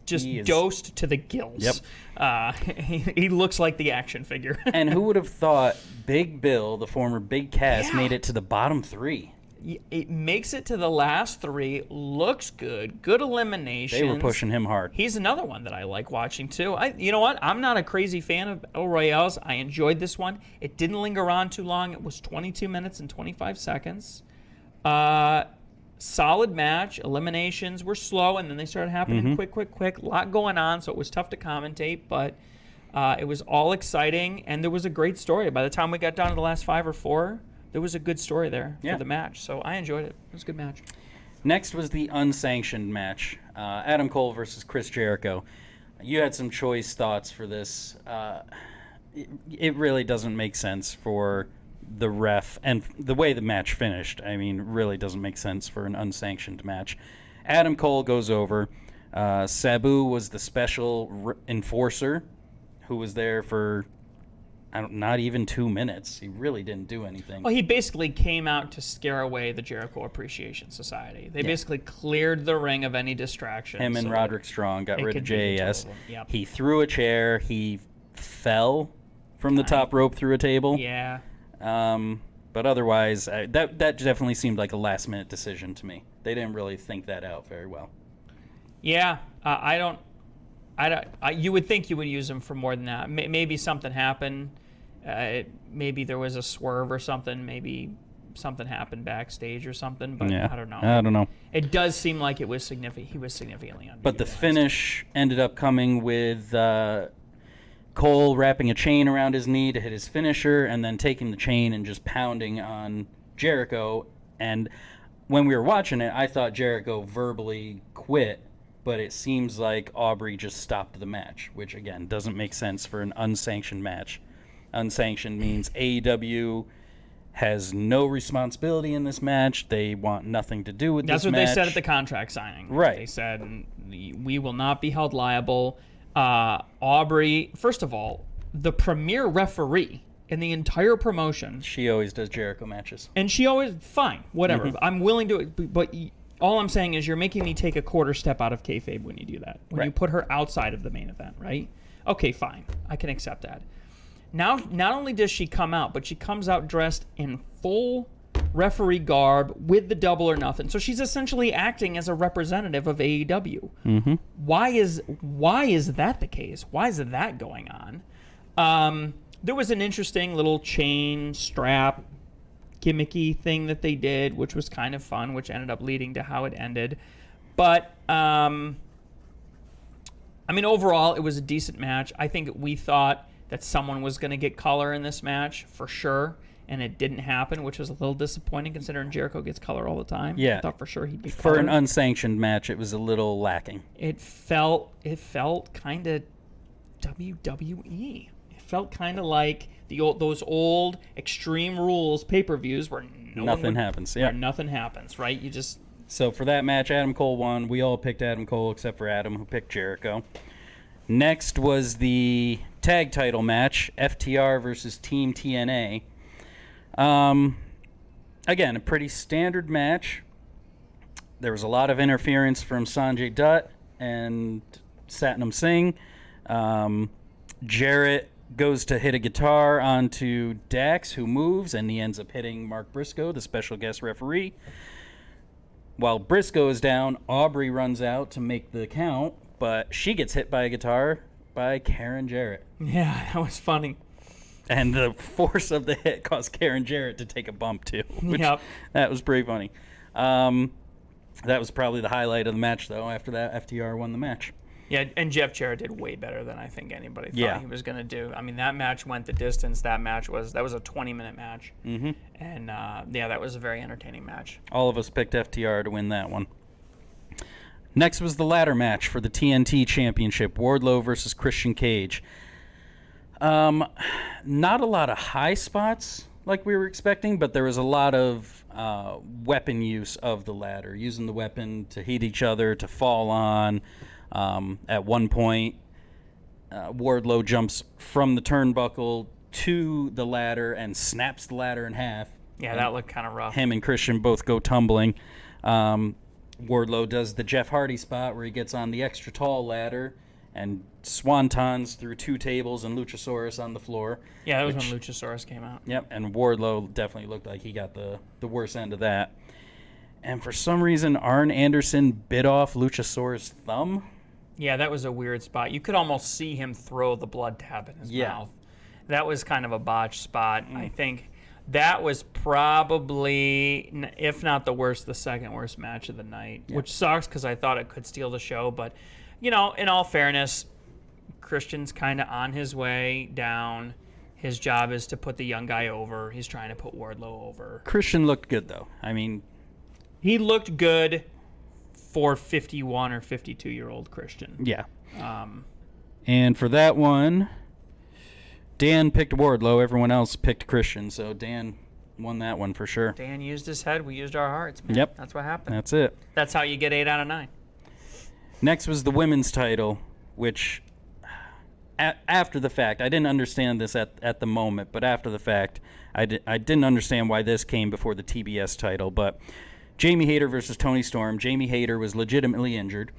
just dosed to the gills. Yep. He looks like the action figure. And who would have thought Big Bill, the former Big Cass, made it to the bottom 3? It makes it to the last 3. Looks good. Good elimination. They were pushing him hard. He's another one that I like watching too. You know what? I'm not a crazy fan of Battle Royales. I enjoyed this one. It didn't linger on too long. It was 22 minutes and 25 seconds. Solid match. Eliminations were slow, and then they started happening quick. A lot going on, so it was tough to commentate, but it was all exciting, and there was a great story. By the time we got down to the last 5 or 4, there was a good story there for the match, so I enjoyed it. It was a good match. Next was the unsanctioned match, Adam Cole versus Chris Jericho. You had some choice thoughts for this. It really doesn't make sense for the ref, and the way the match finished, I mean, really doesn't make sense for an unsanctioned match. Adam Cole goes over. Sabu was the special enforcer who was there for not even 2 minutes. He really didn't do anything. Well, he basically came out to scare away the Jericho Appreciation Society. They basically cleared the ring of any distractions. Him and so Roderick Strong got it rid of could be JAS. total- yep. He threw a chair. He fell from the top rope through a table. Yeah. But otherwise, that definitely seemed like a last-minute decision to me. They didn't really think that out very well. Yeah. You would think you would use him for more than that. Maybe something happened. Maybe there was a swerve or something. Maybe something happened backstage or something. But Yeah, I don't know. I don't know. It does seem like it was significant. He was significantly underutilized. But the finish ended up coming with Cole wrapping a chain around his knee to hit his finisher, and then taking the chain and just pounding on Jericho. And when we were watching it, I thought Jericho verbally quit, but it seems like Aubrey just stopped the match, which, again, doesn't make sense for an unsanctioned match. Unsanctioned means AEW has no responsibility in this match. They want nothing to do with That's this match. what they said at the contract signing. Right. They said, we will not be held liable. Aubrey, first of all, the premier referee in the entire promotion. She always does Jericho matches. And she always, fine, whatever. Mm-hmm. I'm willing to, but all I'm saying is you're making me take a quarter step out of kayfabe when you do that. When you Right. put her outside of the main event, right? Okay, fine. I can accept that. Now, not only does she come out, but she comes out dressed in full referee garb with the double or nothing. So she's essentially acting as a representative of AEW. Mm-hmm. Why is that the case? Why is that going on? There was an interesting little chain strap gimmicky thing that they did, which was kind of fun, which ended up leading to how it ended. But I mean, overall, it was a decent match. I think we thought that someone was going to get color in this match for sure, and it didn't happen, which was a little disappointing considering Jericho gets color all the time. Yeah. I thought for sure he'd get For color. an unsanctioned match, it was a little lacking. It felt kind of WWE. It felt kind of like those old Extreme Rules pay-per-views where Nothing happens. Yeah. where nothing happens, right? You just So for that match, Adam Cole won. We all picked Adam Cole except for Adam, who picked Jericho. Next was the tag title match, FTR versus Team TNA. Again, a pretty standard match. There was a lot of interference from Sanjay Dutt and Satnam Singh. Jarrett goes to hit a guitar onto Dax, who moves, and he ends up hitting Mark Briscoe, the special guest referee. While Briscoe is down, Aubrey runs out to make the count, but she gets hit by a guitar by Karen Jarrett. yeah, that was funny. And the force of the hit caused Karen Jarrett to take a bump, too. Which, Yep. That was pretty funny. That was probably the highlight of the match, though. After that, FTR won the match. Yeah, and Jeff Jarrett did way better than I think anybody thought Yeah. he was going to do. I mean, that match went the distance. That was a 20-minute match. Mm-hmm. And, yeah, that was a very entertaining match. All of us picked FTR to win that one. Next was the ladder match for the TNT Championship, Wardlow versus Christian Cage. Not a lot of high spots like we were expecting, but there was a lot of weapon use of the ladder, using the weapon to hit each other, to fall on. At one point, Wardlow jumps from the turnbuckle to the ladder and snaps the ladder in half. Yeah, that looked kind of rough. Him and Christian both go tumbling. Wardlow does the Jeff Hardy spot where he gets on the extra tall ladder and swantons through two tables and Luchasaurus on the floor. Yeah, that was when Luchasaurus came out. Yep, and Wardlow definitely looked like he got the worst end of that. And for some reason, Arn Anderson bit off Luchasaurus' thumb. Yeah, that was a weird spot. You could almost see him throw the blood tab in his mouth. That was kind of a botched spot. I think that was probably, if not the worst, the second worst match of the night, which sucks because I thought it could steal the show. But, you know, in all fairness, Christian's kind of on his way down. His job is to put the young guy over. He's trying to put Wardlow over. Christian looked good, though. I mean, he looked good for 51 or 52-year-old Christian. Yeah. And for that one, Dan picked Wardlow. Everyone else picked Christian, so Dan won that one for sure. Dan used his head. We used our hearts, man. Yep. That's what happened. That's it. That's how you get 8 out of 9. Next was the women's title, which after the fact, I didn't understand this at the moment, but after the fact, I didn't understand why this came before the TBS title. But Jamie Hayter versus Toni Storm. Jamie Hayter was legitimately injured,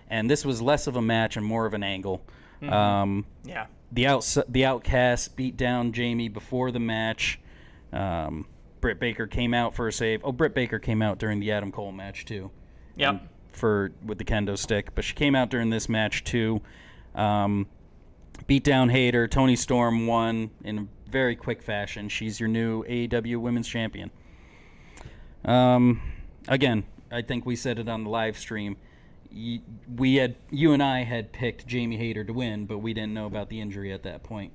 and this was less of a match and more of an angle. Yeah. The Outcasts beat down Jamie before the match. Britt Baker came out for a save. Oh, Britt Baker came out during the Adam Cole match too. Yep. With the kendo stick, but she came out during this match too. Beat down Hayter. Toni Storm won in a very quick fashion. She's your new AEW Women's Champion. Again, I think we said it on the live stream. You and I had picked Jamie Hayter to win, but we didn't know about the injury at that point.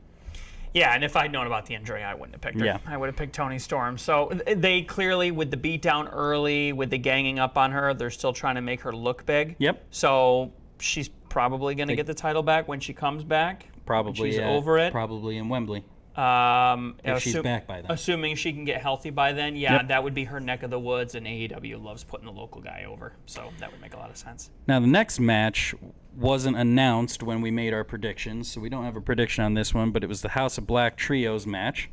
Yeah, and if I'd known about the injury, I wouldn't have picked her. Yeah. I would have picked Toni Storm. So they clearly, with the beatdown early, with the ganging up on her, they're still trying to make her look big. Yep. So she's probably going to get the title back when she comes back. Probably She's over it. Probably in Wembley. If she's back by then. Assuming she can get healthy by then, yeah, that would be her neck of the woods, and AEW loves putting the local guy over. So that would make a lot of sense. Now, the next match wasn't announced when we made our predictions, so we don't have a prediction on this one, but it was the House of Black Trios match.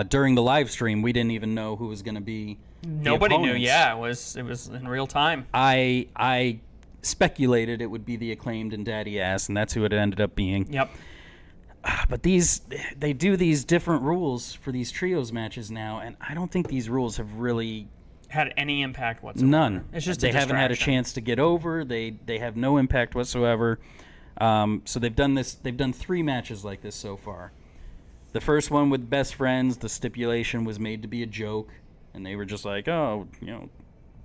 During the live stream, we didn't even know who was going to be Nobody the knew. opponents. Yeah, it was in real time. I speculated it would be the Acclaimed and Daddy Ass, and that's who it ended up being. Yep. But they do these different rules for these trios matches now, and I don't think these rules have really Had any impact whatsoever. none. It's just they a haven't had a distraction. chance to get over. They have no impact whatsoever. So they've done this. They've done 3 matches like this so far. The first one with Best Friends, the stipulation was made to be a joke, and they were just like, oh,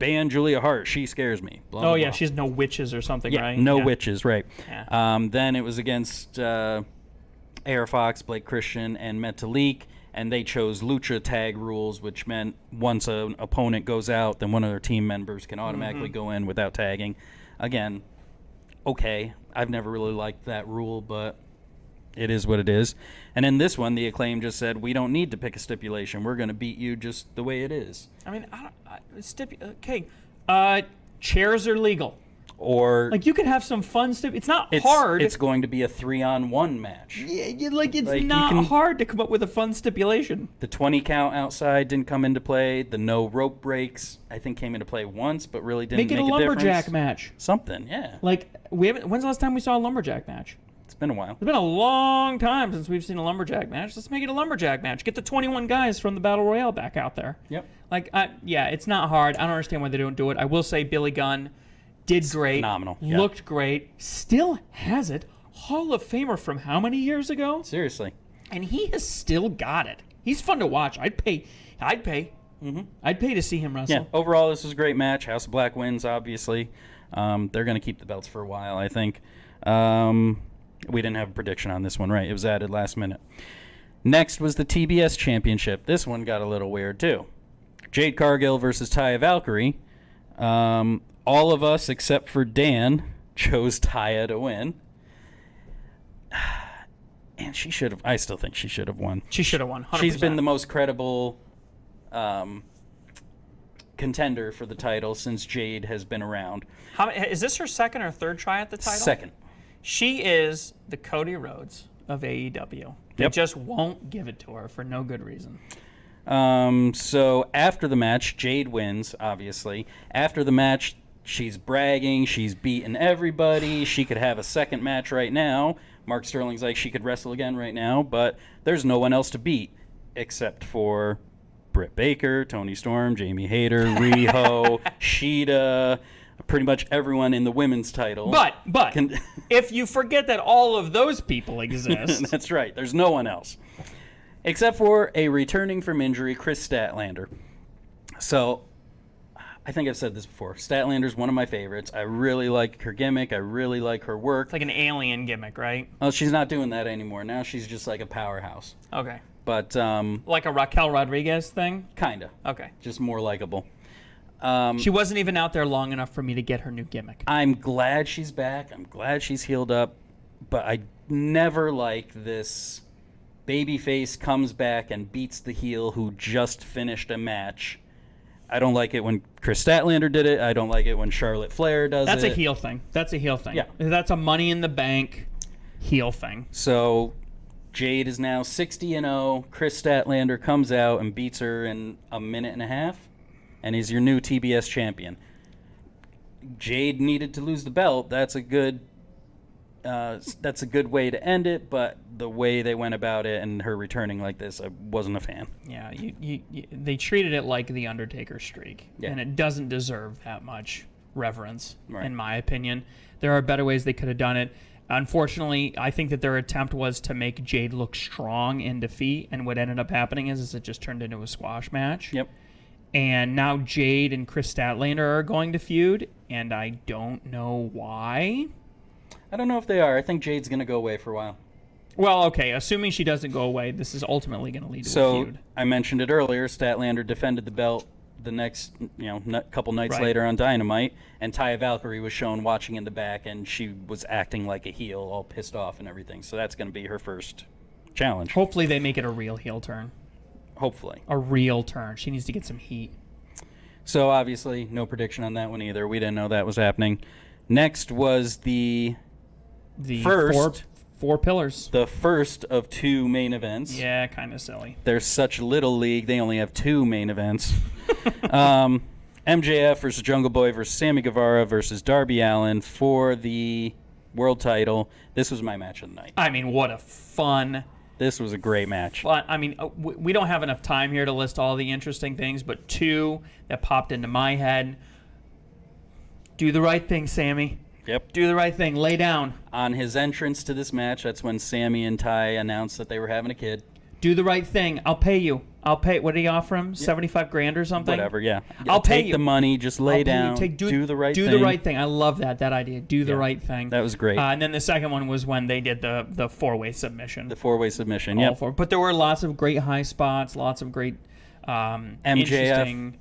ban Julia Hart. She scares me. Blah, Oh blah, yeah, blah. she's no witches or something, Yeah, right? no Yeah. witches, right. Yeah. Then it was against Air Fox, Blake Christian, and Metalik, and they chose Lucha tag rules, which meant once an opponent goes out, then one of their team members can automatically go in without tagging. Again, okay, I've never really liked that rule, but it is what it is. And in this one, the Acclaim just said, we don't need to pick a stipulation. We're going to beat you just the way it is. I mean, okay. Chairs are legal. Or Like you could have some fun stuff. It's not hard. it's going to be a 3-on-1 match. it's Like, you not can- hard to come up with a fun stipulation. The 20 count outside didn't come into play. The no rope breaks, I think, came into play once, but really didn't Make it a difference. lumberjack match. Something, yeah. Like we haven't. When's the last time we saw a lumberjack match? It's been a while. It's been a long time since we've seen a lumberjack match. Let's make it a lumberjack match. Get the 21 guys from the Battle Royale back out there. Yep. Like, yeah, it's not hard. I don't understand why they don't do it. I will say Billy Gunn did great. phenomenal, yeah. Looked great. Still has it. Hall of Famer from how many years ago? Seriously. And he has still got it. He's fun to watch. I'd pay. I'd pay to see him wrestle. Yeah, overall, this was a great match. House of Black wins, obviously. They're going to keep the belts for a while, I think. We didn't have a prediction on this one, right? It was added last minute. Next was the TBS Championship. This one got a little weird, too. Jade Cargill versus Taya Valkyrie. All of us, except for Dan, chose Taya to win. And she should have. I still think she should have won. She should have won. 100%. She's been the most credible contender for the title since Jade has been around. Is this her second or third try at the title? Second. She is the Cody Rhodes of AEW. They Yep. just won't give it to her for no good reason. So after the match, Jade wins, obviously. After the match, she's bragging. She's beaten everybody. She could have a second match right now. Mark Sterling's like, she could wrestle again right now, but there's no one else to beat except for Britt Baker, Toni Storm, Jamie Hayter, Riho, Shida, pretty much everyone in the women's title. But Can- if you forget that all of those people exist, That's right. There's no one else. Except for a returning from injury, Chris Statlander. So, I think I've said this before. Statlander's one of my favorites. I really like her gimmick. I really like her work. it's like an alien gimmick, right? Well, she's not doing that anymore. Now she's just like a powerhouse. Okay. But, Like a Raquel Rodriguez thing? kinda. Okay. Just more likable. She wasn't even out there long enough for me to get her new gimmick. I'm glad she's back. I'm glad she's healed up. But I never like this babyface comes back and beats the heel who just finished a match. I don't like it when Chris Statlander did it. I don't like it when Charlotte Flair does That's it. a heel thing. That's a heel thing. Yeah. That's a Money in the Bank heel thing. So Jade is now 60-0. Chris Statlander comes out and beats her in a minute and a half, and is your new TBS champion. Jade needed to lose the belt. That's a good way to end it, but the way they went about it and her returning like this, I wasn't a fan. Yeah, they treated it like the Undertaker streak, Yeah. and it doesn't deserve that much reverence, Right. in my opinion. There are better ways they could have done it. Unfortunately, I think that their attempt was to make Jade look strong in defeat, and what ended up happening is it just turned into a squash match. Yep. And now Jade and Chris Statlander are going to feud, and I don't know why. I don't know if they are. I think Jade's going to go away for a while. Well, okay, assuming she doesn't go away, this is ultimately going to lead to a So feud. I mentioned it earlier. Statlander defended the belt the next, couple nights Right. later on Dynamite, and Taya Valkyrie was shown watching in the back, and she was acting like a heel, all pissed off and everything. So that's going to be her first challenge. Hopefully they make it a real heel turn. Hopefully. A real turn. She needs to get some heat. So obviously, no prediction on that one either. We didn't know that was happening. Next was the The four pillars. the first of two main events. Yeah, kind of silly. They're such little league, they only have two main events. MJF versus Jungle Boy versus Sammy Guevara versus Darby Allin for the world title. This was my match of the night. I mean, what a fun. This was a great match. I mean, we don't have enough time here to list all the interesting things, but two that popped into my head. Do the right thing, Sammy. Yep. Do the right thing. Lay down. On his entrance to this match, that's when Sammy and Ty announced that they were having a kid. Do the right thing. I'll pay you. I'll pay. What did he offer him? 75 grand or something? Whatever, yeah. I'll pay Take you. the money, just lay I'll pay you. down, do the right thing. Do the right thing. I love that idea. Do the right thing. That was great. And then the second one was when they did the four-way submission. The four-way submission, All yep. four. But there were lots of great high spots, lots of great interesting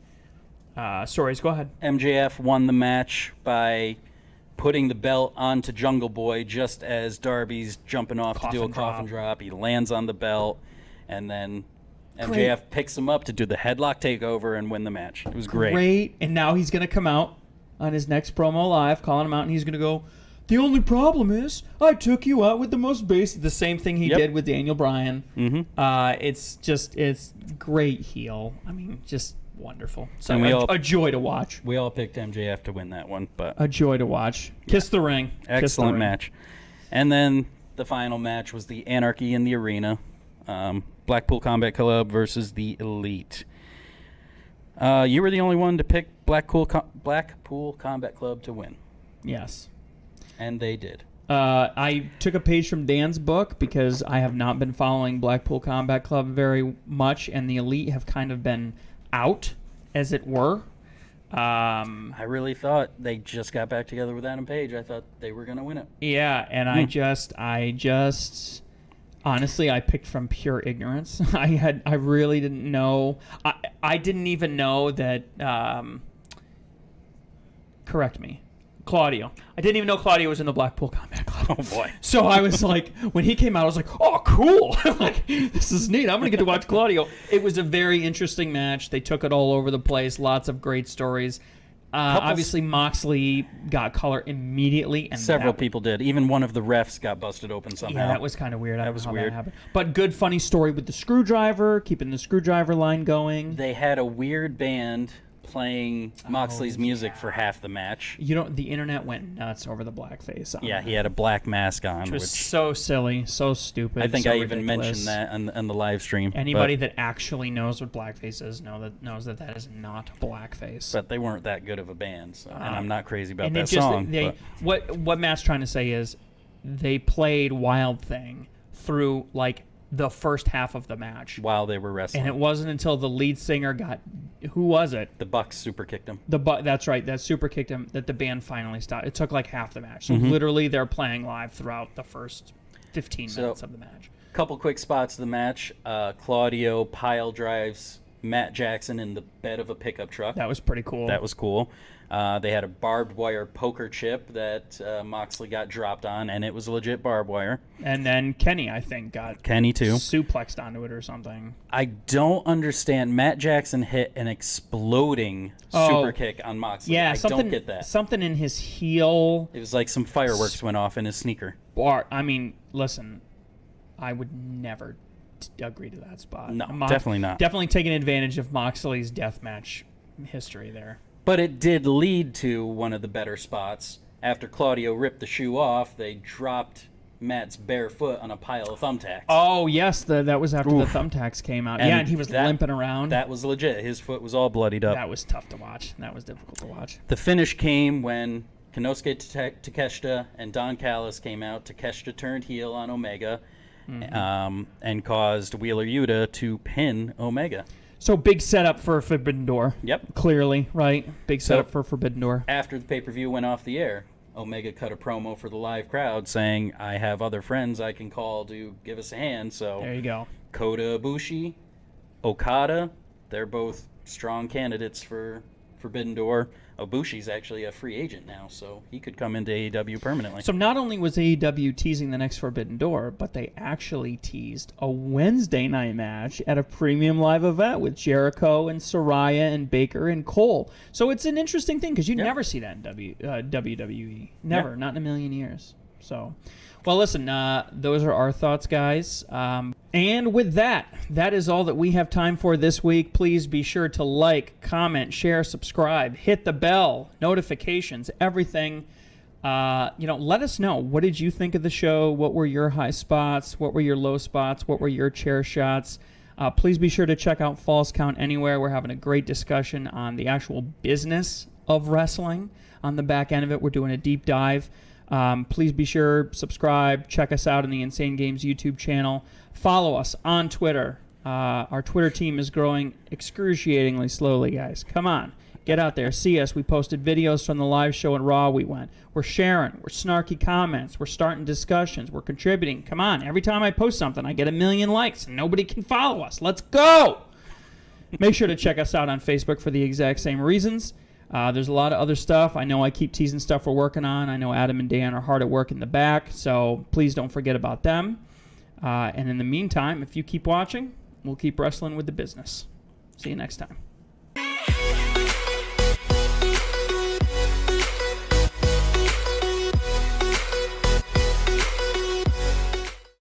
stories. Go ahead. MJF won the match by putting the belt onto Jungle Boy just as Darby's jumping off to do a coffin drop. He lands on the belt, and then MJF picks him up to do the headlock takeover and win the match. It was great. Great. And now he's going to come out on his next promo live, calling him out, and he's going to go, the only problem is I took you out with the most basic. The same thing he did with Daniel Bryan. Mm-hmm. It's great heel. I mean, just wonderful. So And a joy to watch. We all picked MJF to win that one, but A joy to watch. Kiss the ring. Kiss the excellent ring. match. And then the final match was the Anarchy in the Arena. Blackpool Combat Club versus the Elite. You were the only one to pick Blackpool Combat Club to win, Yes. and they did. I took a page from Dan's book because I have not been following Blackpool Combat Club very much, and the Elite have kind of been out, as it were. I really thought they just got back together with Adam Page. I thought they were going to win it. Yeah, and I just honestly, I picked from pure ignorance. I really didn't know. I didn't even know that. Correct me, Claudio. I didn't even know Claudio was in the Blackpool Combat Club. Oh boy! So I was like, when he came out, I was like, oh, cool! Like, this is neat. I'm gonna get to watch Claudio. It was a very interesting match. They took it all over the place. Lots of great stories. Obviously, Moxley got color immediately, and Several people did. Even one of the refs got busted open somehow. Yeah, that was kind of weird. That was weird. happened. But good, funny story with the screwdriver, keeping the screwdriver line going. They had a weird band playing Moxley's music for half the match. The internet went nuts over the blackface. Yeah, he had a black mask on, which was which so silly, so stupid. I think so I even ridiculous. mentioned that on the live stream. Anybody that actually knows what blackface is knows that is not blackface. But they weren't that good of a band, so, and I'm not crazy about and that song. What Matt's trying to say is they played Wild Thing through like the first half of the match while they were wrestling. And it wasn't until the lead singer got, who was it? The Bucks super kicked him. That's right, that super kicked him, that the band finally stopped. It took like half the match. So literally they're playing live throughout the first 15 minutes of the match. Couple quick spots of the match. Claudio pile drives Matt Jackson in the bed of a pickup truck. That was pretty cool. That was cool. They had a barbed wire poker chip that Moxley got dropped on, and it was legit barbed wire. And then Kenny, I think, got Kenny, too. suplexed onto it or something. I don't understand. Matt Jackson hit an exploding super kick on Moxley. Yeah, I don't get that. Something in his heel It was like some fireworks went off in his sneaker. bar. I mean, listen, I would never agree to that spot. No, definitely not. Definitely taking advantage of Moxley's deathmatch history there. But it did lead to one of the better spots. After Claudio ripped the shoe off, they dropped Matt's bare foot on a pile of thumbtacks. Oh, yes, that was after the thumbtacks came out. And he was limping around. That was legit. His foot was all bloodied up. That was tough to watch. That was difficult to watch. The finish came when Konosuke Takeshita and Don Callis came out. Takeshita turned heel on Omega and caused Wheeler Yuta to pin Omega. So big setup for Forbidden Door. Yep. Clearly, right? Big setup for Forbidden Door. After the pay-per-view went off the air, Omega cut a promo for the live crowd saying, I have other friends I can call to give us a hand. So There you go. Kota Ibushi, Okada, they're both strong candidates for Forbidden Door. Ibushi's actually a free agent now, so he could come into AEW permanently. So not only was AEW teasing the next Forbidden Door, but they actually teased a Wednesday night match at a premium live event with Jericho and Saraya and Baker and Cole. So it's an interesting thing because you never see that in WWE. Never, Yeah. not in a million years. So, well, listen, those are our thoughts, guys. And with that, that is all that we have time for this week. Please be sure to like, comment, share, subscribe, hit the bell, notifications, everything. Let us know. What did you think of the show? What were your high spots? What were your low spots? What were your chair shots? Please be sure to check out Falls Count Anywhere. We're having a great discussion on the actual business of wrestling. On the back end of it, we're doing a deep dive. Please be sure, subscribe, check us out on the Insane Games YouTube channel. Follow us on Twitter. Our Twitter team is growing excruciatingly slowly, guys. Come on. Get out there. See us. We posted videos from the live show in Raw we went. We're sharing. We're snarky comments. We're starting discussions. We're contributing. Come on. Every time I post something, I get 1 million likes, and nobody can follow us. Let's go! Make sure to check us out on Facebook for the exact same reasons. There's a lot of other stuff. I know I keep teasing stuff we're working on. I know Adam and Dan are hard at work in the back, so please don't forget about them. And in the meantime, if you keep watching, we'll keep wrestling with the business. See you next time.